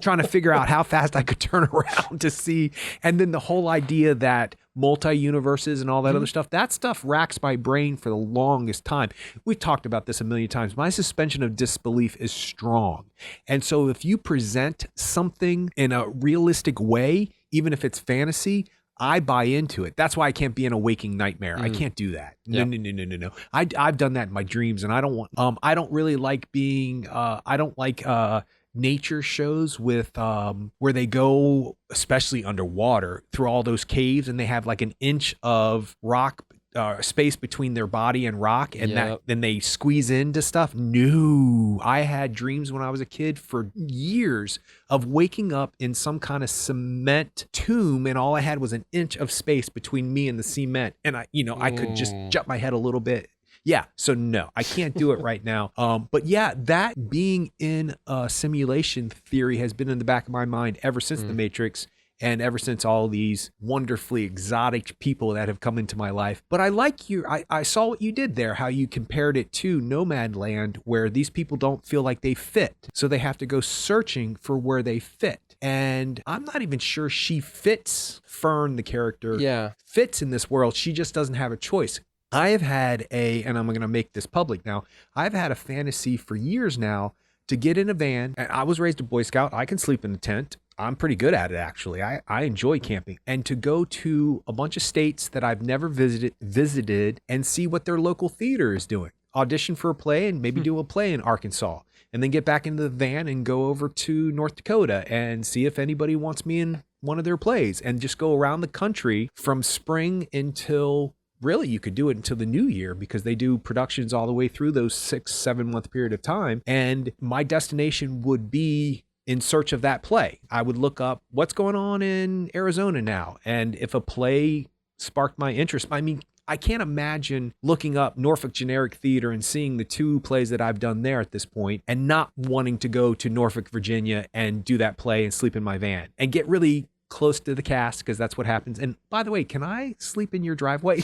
trying to figure out how fast I could turn around to see. And then the whole idea that multi-universes and all that other stuff, that stuff racks my brain for the longest time. We've talked about this a million times. My suspension of disbelief is strong. And so if you present something in a realistic way, even if it's fantasy, I buy into it. That's why I can't be in a waking nightmare. I can't do that. No. I've done that in my dreams, and I don't want. I don't really like being. I don't like nature shows with where they go, especially underwater, through all those caves, and they have like an inch of rock space between their body and rock, and that then they squeeze into stuff. No, I had dreams when I was a kid for years of waking up in some kind of cement tomb, and all I had was an inch of space between me and the cement, and I could just jump my head a little bit. Yeah, so no, I can't do it right now. But yeah, that being in a simulation theory has been in the back of my mind ever since The Matrix. And ever since all these wonderfully exotic people that have come into my life. But I like I saw what you did there, how you compared it to Nomadland, where these people don't feel like they fit. So they have to go searching for where they fit. And I'm not even sure she fits. Fern, the character, fits in this world. She just doesn't have a choice. I have had and I'm going to make this public now, I've had a fantasy for years now to get in a van. And I was raised a Boy Scout. I can sleep in a tent. I'm pretty good at it, actually. I enjoy camping. And to go to a bunch of states that I've never visited and see what their local theater is doing. Audition for a play and maybe do a play in Arkansas. And then get back into the van and go over to North Dakota and see if anybody wants me in one of their plays. And just go around the country from spring until... Really, you could do it until the new year, because they do productions all the way through those 6-7 month period of time. And my destination would be in search of that play. I would look up what's going on in Arizona now. And if a play sparked my interest, I mean, I can't imagine looking up Norfolk Generic Theater and seeing the 2 plays that I've done there at this point and not wanting to go to Norfolk, Virginia and do that play and sleep in my van and get really close to the cast, because that's what happens. And by the way, can I sleep in your driveway?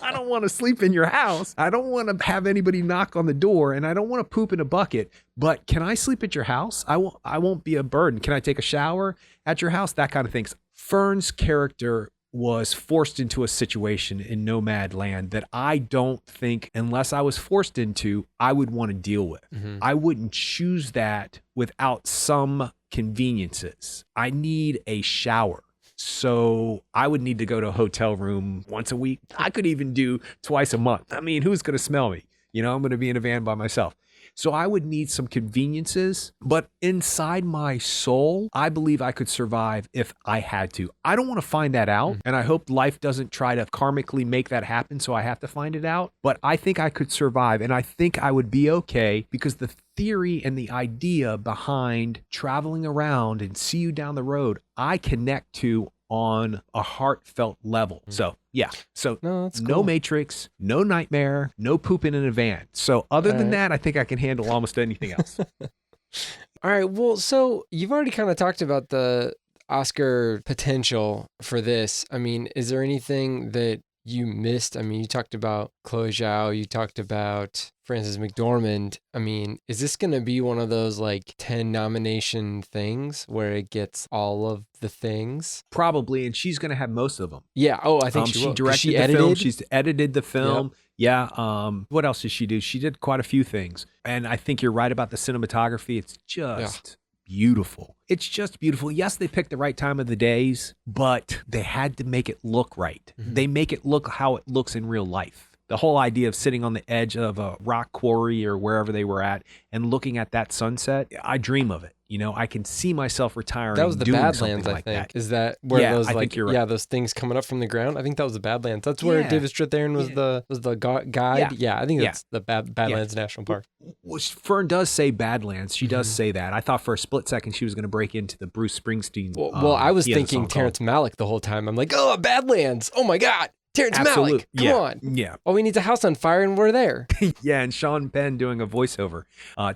I don't want to sleep in your house. I don't want to have anybody knock on the door, and I don't want to poop in a bucket, but can I sleep at your house? I won't be a burden. Can I take a shower at your house? That kind of things. Fern's character was forced into a situation in Nomadland that I don't think, unless I was forced into, I would want to deal with. I wouldn't choose that without some conveniences. I need a shower. So I would need to go to a hotel room once a week. I could even do twice a month. I mean, who's going to smell me? You know, I'm going to be in a van by myself. So I would need some conveniences, but inside my soul, I believe I could survive if I had to. I don't want to find that out, and I hope life doesn't try to karmically make that happen, so I have to find it out. But I think I could survive, and I think I would be okay, because the theory and the idea behind traveling around and see you down the road, I connect to on a heartfelt level. So yeah, so no Matrix, no nightmare, no pooping in a van. So other than that, I think I can handle almost anything else. All right, well, so you've already kind of talked about the Oscar potential for this. I mean, is there anything that you missed? I mean, you talked about Chloe Zhao, you talked about Frances McDormand. I mean, is this going to be one of those like 10 nomination things where it gets all of the things? Probably, and she's going to have most of them. Yeah. Oh, I think she will. Directed the film. She's edited the film. Yep. Yeah. What else did she do? She did quite a few things. And I think you're right about the cinematography. It's just beautiful. It's just beautiful. Yes, they picked the right time of the days, but they had to make it look right. They make it look how it looks in real life. The whole idea of sitting on the edge of a rock quarry or wherever they were at and looking at that sunset, I dream of it. You know, I can see myself retiring. That was the doing Badlands, like I think. that. Is that where those I think you're right. those things coming up from the ground? I think that was the Badlands. That's where David Strathairn was the guide. Yeah, I think that's the Badlands National Park. Fern does say Badlands. She does say that. I thought for a split second she was going to break into the Bruce Springsteen. Well, I was thinking Terrence Malick the whole time. I'm like, oh, Badlands. Oh my God. Terrence Malick, come on. Yeah. All we need is a house on fire and we're there. Yeah, and Sean Penn doing a voiceover.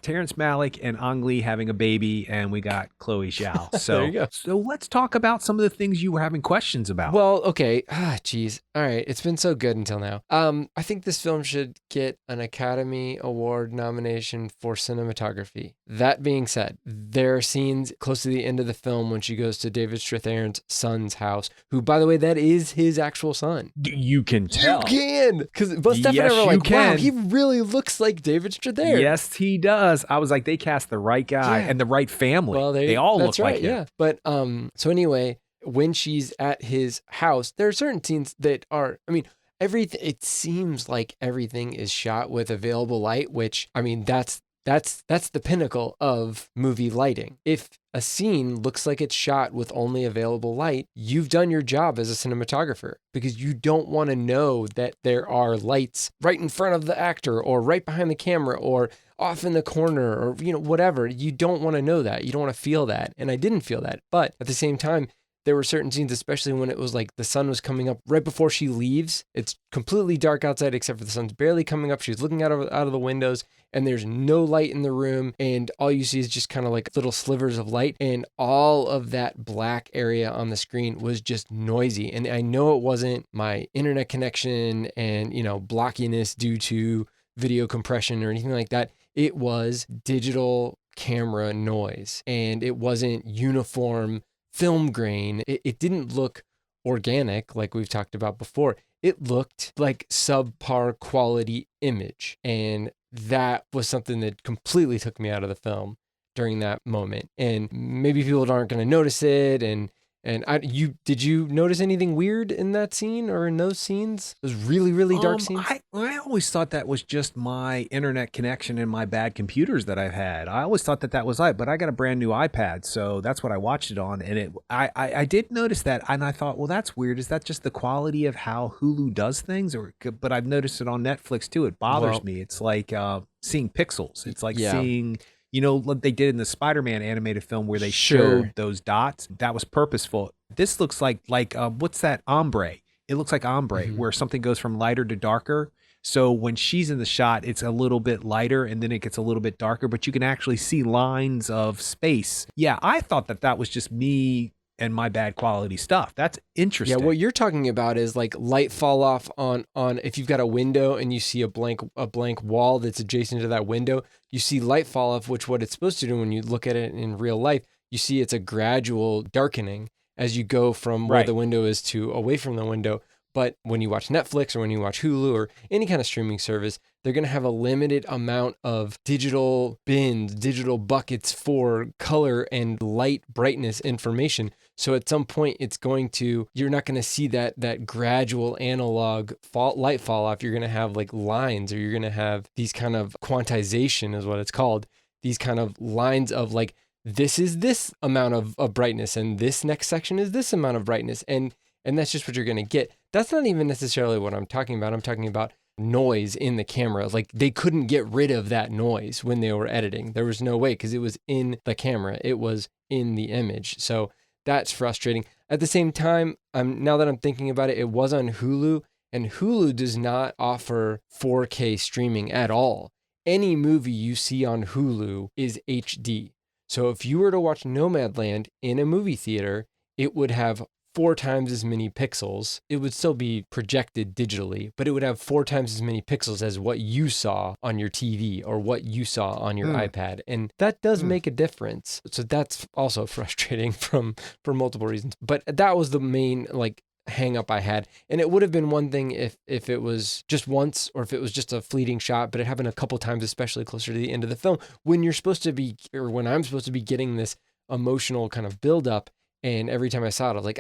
Terrence Malick and Ang Lee having a baby, and we got Chloe Zhao. So, there you go. So let's talk about some of the things you were having questions about. Well, okay. Geez. All right. It's been so good until now. I think this film should get an Academy Award nomination for cinematography. That being said, there are scenes close to the end of the film when she goes to David Strathairn's son's house, who, by the way, that is his actual son. You can tell. You can. Because both Steph and I were like, wow, he really looks like David Strathairn. Yes, he does. I was like, they cast the right guy and the right family. Well, they all look like him. Yeah. But so anyway, when she's at his house, there are certain scenes that are, I mean, everything, it seems like everything is shot with available light, which, I mean, that's the pinnacle of movie lighting. If a scene looks like it's shot with only available light, you've done your job as a cinematographer, because you don't want to know that there are lights right in front of the actor or right behind the camera or off in the corner or, whatever. You don't want to know that. You don't want to feel that. And I didn't feel that. But at the same time, there were certain scenes, especially when it was like the sun was coming up right before she leaves. It's completely dark outside except for the sun's barely coming up. She's looking out of the windows and there's no light in the room. And all you see is just kind of like little slivers of light. And all of that black area on the screen was just noisy. And I know it wasn't my internet connection and, blockiness due to video compression or anything like that. It was digital camera noise, and it wasn't uniform film grain. It didn't look organic like we've talked about before. It looked like subpar quality image. And that was something that completely took me out of the film during that moment. And maybe people aren't going to notice it. And did you notice anything weird in that scene or in those scenes? Those really, really dark scenes? I always thought that was just my internet connection and my bad computers that I've had. I always thought that was but I got a brand new iPad, so that's what I watched it on. And I did notice that, and I thought, well, that's weird. Is that just the quality of how Hulu does things? But I've noticed it on Netflix too. It bothers me. It's like seeing pixels. It's like seeing... what they did in the Spider-Man animated film where they showed those dots. That was purposeful. This looks like what's that ombre it looks like ombre, Mhm. where something goes from lighter to darker. So when she's in the shot, it's a little bit lighter and then it gets a little bit darker, but you can actually see lines of space. Yeah, I thought that that was just me and my bad quality stuff. That's Yeah, interesting. what you're talking about is like light fall off on if you've got a window and you see a blank wall that's adjacent to that window, you see light fall off, which what it's supposed to do when you look at it in real life, you see it's a gradual darkening as you go from where Right. the window is to away from the window. But when you watch Netflix or when you watch Hulu or any kind of streaming service, they're going to have a limited amount of digital bins, digital buckets for color and light brightness information. So at some point you're not going to see that gradual analog light fall off. You're going to have like lines, or you're going to have these kind of quantization is what it's called. These kind of lines of like, this is this amount of brightness and this next section is this amount of brightness. And that's just what you're going to get. That's not even necessarily what I'm talking about. I'm talking about noise in the camera. Like they couldn't get rid of that noise when they were editing. There was no way, because it was in the camera. It was in the image. So that's frustrating. At the same time, now that I'm thinking about it, it was on Hulu, and Hulu does not offer 4K streaming at all. Any movie you see on Hulu is HD. So if you were to watch Nomadland in a movie theater, it would have 4 times as many pixels. It would still be projected digitally, but it would have 4 times as many pixels as what you saw on your TV or what you saw on your Hmm. iPad. And that does Hmm. make a difference. So that's also frustrating for multiple reasons. But that was the main like hang up I had. And it would have been one thing if it was just once, or if it was just a fleeting shot, but it happened a couple times, especially closer to the end of the film, when you're supposed to be, or when I'm supposed to be getting this emotional kind of buildup. And every time I saw it, I was like,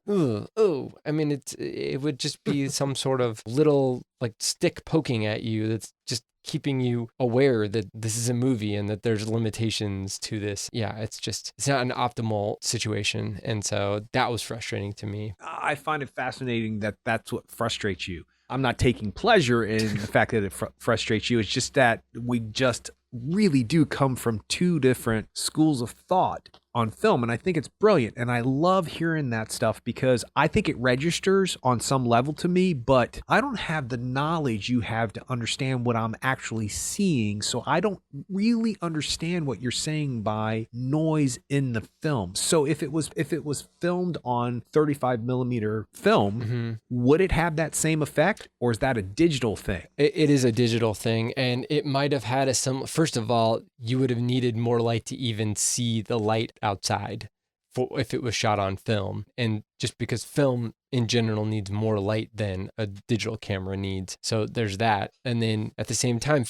oh. I mean, it would just be some sort of little like stick poking at you that's just keeping you aware that this is a movie and that there's limitations to this. Yeah, it's not an optimal situation. And so that was frustrating to me. I find it fascinating that that's what frustrates you. I'm not taking pleasure in the fact that it frustrates you. It's just that we just really do come from two different schools of thought on film. And I think it's brilliant. And I love hearing that stuff because I think it registers on some level to me, but I don't have the knowledge you have to understand what I'm actually seeing. So I don't really understand what you're saying by noise in the film. So if it was filmed on 35 millimeter film, Mm-hmm. would it have that same effect, or is that a digital thing? It is a digital thing, and it might have had first of all, you would have needed more light to even see the light outside if it was shot on film. And just because film in general needs more light than a digital camera needs. So there's that. And then at the same time,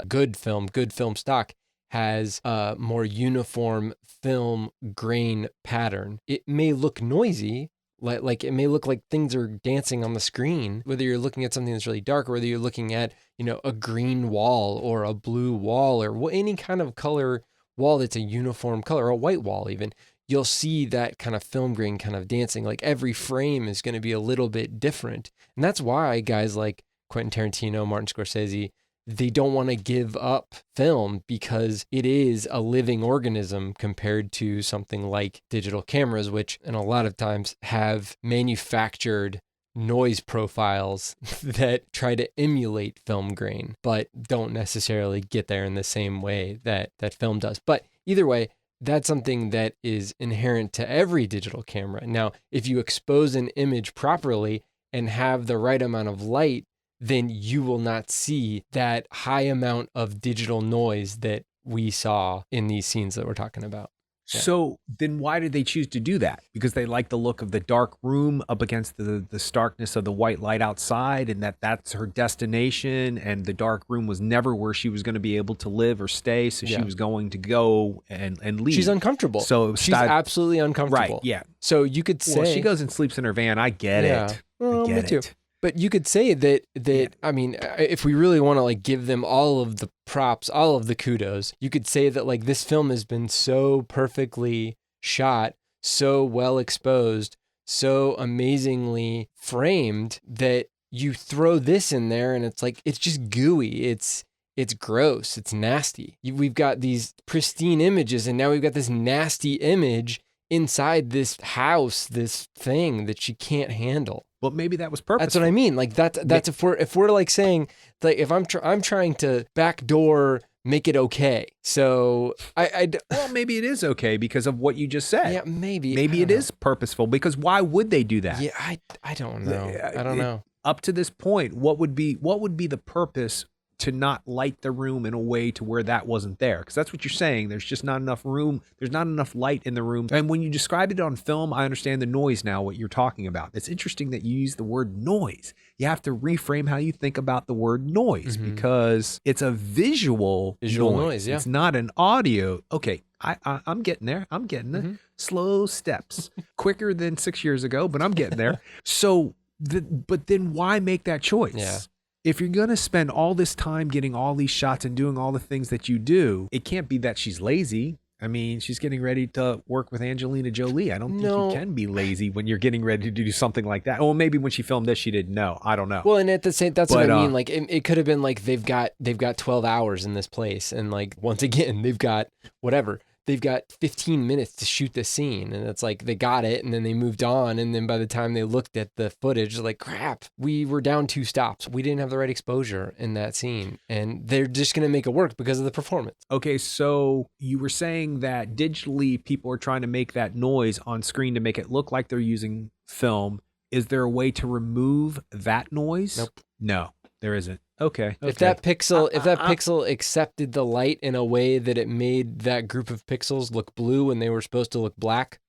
good film stock has a more uniform film grain pattern. It may look noisy, like it may look like things are dancing on the screen, whether you're looking at something that's really dark or whether you're looking at, a green wall or a blue wall or any kind of color wall that's a uniform color, or a white wall even. You'll see that kind of film grain kind of dancing. Like every frame is going to be a little bit different. And that's why guys like Quentin Tarantino, Martin Scorsese, they don't want to give up film, because it is a living organism compared to something like digital cameras, which and a lot of times have manufactured noise profiles that try to emulate film grain, but don't necessarily get there in the same way that film does. But either way, that's something that is inherent to every digital camera. Now, if you expose an image properly and have the right amount of light, then you will not see that high amount of digital noise that we saw in these scenes that we're talking about. Yeah. So then why did they choose to do that? Because they like the look of the dark room up against the starkness of the white light outside, and that's her destination, and the dark room was never where she was going to be able to live or stay, so she was going to go and leave. She's uncomfortable. So she's absolutely uncomfortable. Right, yeah. So you could say... Well, she goes and sleeps in her van. I get it. I get me too. it. But you could say that I mean, if we really want to like give them all of the props, all of the kudos, you could say that like this film has been so perfectly shot, so well exposed, so amazingly framed that you throw this in there and it's like, it's just gooey. It's gross. It's nasty. We've got these pristine images and now we've got this nasty image inside this house, this thing that she can't handle. but maybe that was That's what I purposeful. mean. Like that's if we're like saying like if I'm trying to backdoor make it okay. So Well, maybe it is okay because of what you just said. yeah, maybe. I Maybe don't it know. is purposeful because why would they do that? Yeah, I don't know. I don't know. Up to this point, what would be the purpose to not light the room in a way to where that wasn't there? Because that's what you're saying. There's just not enough room. There's not enough light in the room. And when you describe it on film, I understand the noise now, what you're talking about. It's interesting that you use the word noise. You have to reframe how you think about the word noise because it's a visual noise. Yeah. It's not an audio. Okay. I'm getting there. I'm getting there. Slow steps, quicker than 6 years ago, but I'm getting there. So, but then why make that choice? Yeah. If you're going to spend all this time getting all these shots and doing all the things that you do, it can't be that she's lazy. I mean, she's getting ready to work with Angelina Jolie. I don't think you can be lazy when you're getting ready to do something like that. Well, maybe when she filmed this, she didn't know. I don't know. Well, and at the same, that's what I mean. Like it could have been like they've got 12 hours in this place, and like once again they've got whatever. They've got 15 minutes to shoot this scene, and it's like they got it, and then they moved on, and then by the time they looked at the footage, like crap, we were down 2 stops. We didn't have the right exposure in that scene, and they're just gonna make it work because of the performance. Okay, so you were saying that digitally people are trying to make that noise on screen to make it look like they're using film. Is there a way to remove that noise? Nope. No, there isn't. Okay. If that pixel accepted the light in a way that it made that group of pixels look blue when they were supposed to look black,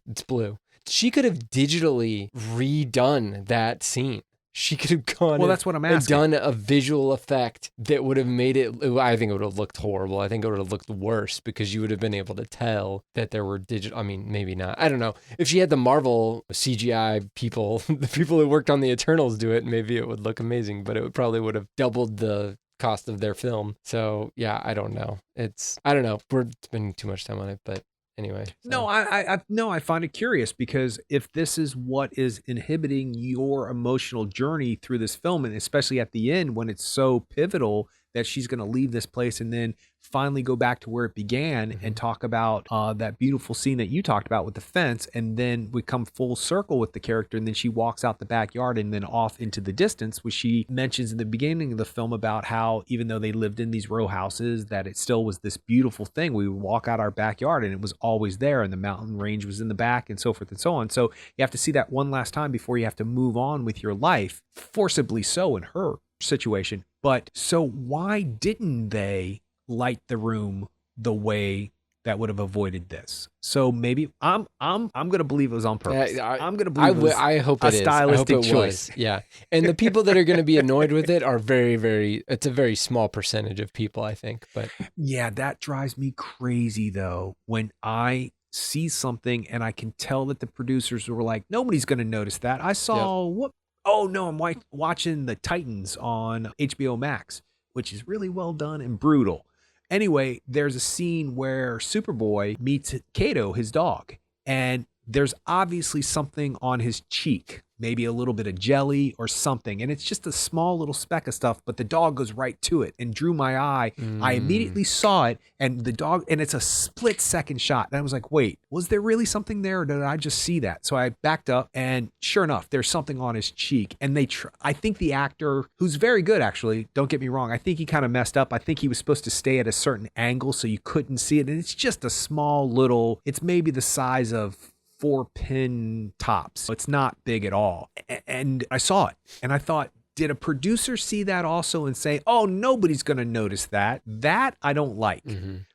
it's blue. She could have digitally redone that scene. She could have gone that's what I'm asking. and done a visual effect that would have made it, I think it would have looked horrible. I think it would have looked worse because you would have been able to tell that there were digital, I mean, maybe not. I don't know. If she had the Marvel CGI people, the people who worked on the Eternals do it, maybe it would look amazing, but it probably would have doubled the cost of their film. So yeah, I don't know. I don't know. We're spending too much time on it, but anyway. So. No, I find it curious because if this is what is inhibiting your emotional journey through this film, and especially at the end when it's so pivotal that she's going to leave this place and then finally go back to where it began and talk about that beautiful scene that you talked about with the fence, and then we come full circle with the character, and then she walks out the backyard and then off into the distance, which she mentions in the beginning of the film about how even though they lived in these row houses, that it still was this beautiful thing. We would walk out our backyard and it was always there, and the mountain range was in the back, and so forth and so on. So you have to see that one last time before you have to move on with your life, forcibly so in her situation. But so why didn't they light the room the way that would have avoided this? So maybe I'm going to believe it was on purpose. I'm going to believe it was I hope it a is. stylistic I hope it choice. Was. Yeah. And the people that are going to be annoyed with it are it's a very small percentage of people, I think. But yeah, that drives me crazy though. When I see something and I can tell that the producers were like, nobody's going to notice that. I saw what? Oh no, I'm watching the Titans on HBO Max, which is really well done and brutal. Anyway, there's a scene where Superboy meets Kato, his dog, and there's obviously something on his cheek, maybe a little bit of jelly or something, and it's just a small little speck of stuff, but the dog goes right to it and drew my eye. I immediately saw it, and the dog, and it's a split second shot, and I was like, wait, was there really something there, or did I just see that? So I backed up, and sure enough, there's something on his cheek, and I think the actor, who's very good actually, don't get me wrong, I think he kind of messed up. I think he was supposed to stay at a certain angle so you couldn't see it, and it's just a small little, it's maybe the size of 4-pin tops. It's not big at all. And I saw it and I thought, did a producer see that also and say, oh, nobody's going to notice that? That I don't like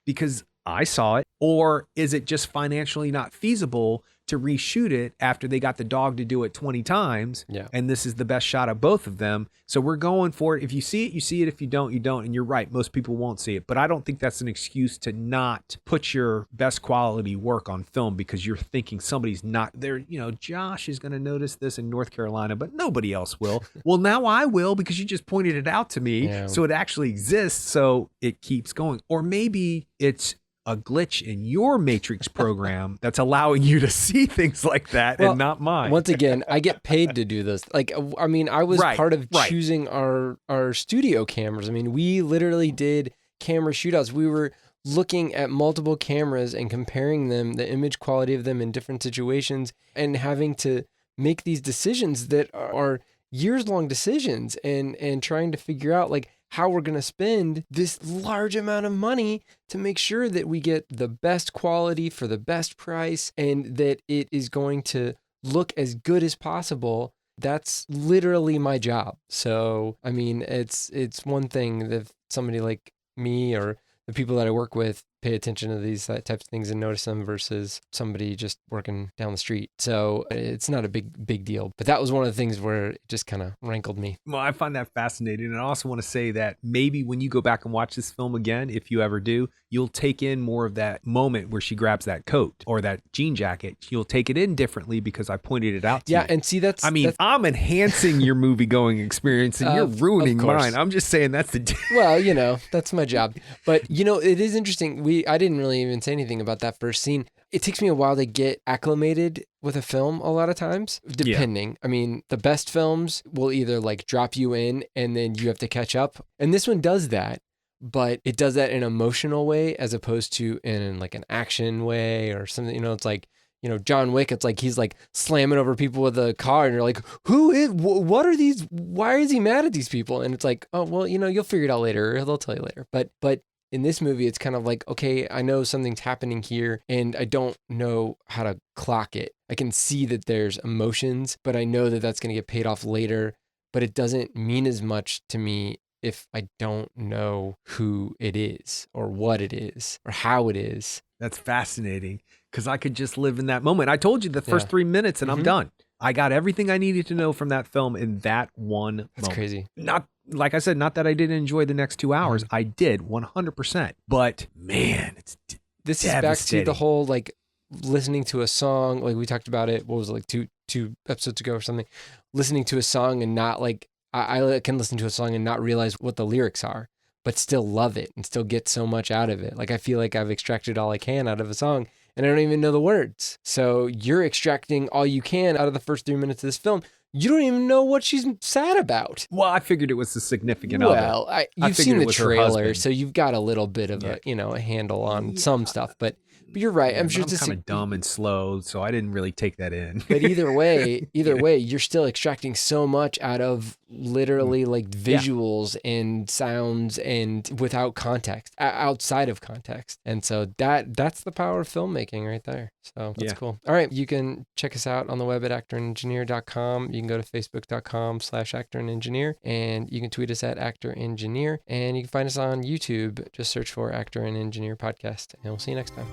because I saw it. Or is it just financially not feasible to reshoot it after they got the dog to do it 20 times? Yeah. And this is the best shot of both of them. So we're going for it. If you see it, you see it. If you don't, you don't. And you're right. Most people won't see it. But I don't think that's an excuse to not put your best quality work on film because you're thinking somebody's not there. You know, Josh is going to notice this in North Carolina, but nobody else will. Well, now I will because you just pointed it out to me. Yeah. So it actually exists. So it keeps going. Or maybe it's a glitch in your Matrix program that's allowing you to see things like that and not mine. Once again, I get paid to do this. Like, I mean, I was part of choosing our studio cameras. I mean, we literally did camera shootouts. We were looking at multiple cameras and comparing them, the image quality of them in different situations, and having to make these decisions that are years-long decisions and trying to figure out like how we're going to spend this large amount of money to make sure that we get the best quality for the best price and that it is going to look as good as possible. That's literally my job. So, I mean, it's one thing that somebody like me or the people that I work with pay attention to these types of things and notice them versus somebody just working down the street. So it's not a big deal. But that was one of the things where it just kind of rankled me. Well, I find that fascinating. And I also want to say that maybe when you go back and watch this film again, if you ever do, you'll take in more of that moment where she grabs that coat or that jean jacket. You'll take it in differently because I pointed it out to you. Yeah, and see, I'm enhancing your movie going experience and you're ruining mine. I'm just saying that's the... Well, that's my job. But, it is interesting. I didn't really even say anything about that first scene. It takes me a while to get acclimated with a film a lot of times, depending. Yeah. I mean, the best films will either like drop you in and then you have to catch up. And this one does that, but it does that in an emotional way as opposed to in like an action way or something. It's like, John Wick, it's like he's like slamming over people with a car and you're like, what are these? Why is he mad at these people? And it's like, oh, well, you'll figure it out later. Or they'll tell you later. But in this movie, it's kind of like, okay, I know something's happening here and I don't know how to clock it. I can see that there's emotions, but I know that that's going to get paid off later. But it doesn't mean as much to me if I don't know who it is or what it is or how it is. That's fascinating because I could just live in that moment. I told you the first 3 minutes and I'm done. I got everything I needed to know from that film in that one moment. That's crazy. Not, like I said, not that I didn't enjoy the next 2 hours. I did 100%. But man, this is back to the whole like listening to a song. Like we talked about it. What was it, like two episodes ago or something? Listening to a song and not like I can listen to a song and not realize what the lyrics are, but still love it and still get so much out of it. Like I feel like I've extracted all I can out of a song and I don't even know the words. So you're extracting all you can out of the first 3 minutes of this film. You don't even know what she's sad about. Well, I figured it was the significant other. Well, you've seen the trailer, so you've got a little bit of a handle on some stuff, but you're right. I'm sure it's kind of dumb and slow, so I didn't really take that in. But either way, you're still extracting so much out of literally like visuals and sounds and without context, outside of context. And so that's the power of filmmaking right there. So that's cool. All right. You can check us out on the web at actorandengineer.com. You can go to facebook.com/actorandengineer and you can tweet us at actorengineer and you can find us on YouTube. Just search for Actor and Engineer Podcast and we'll see you next time.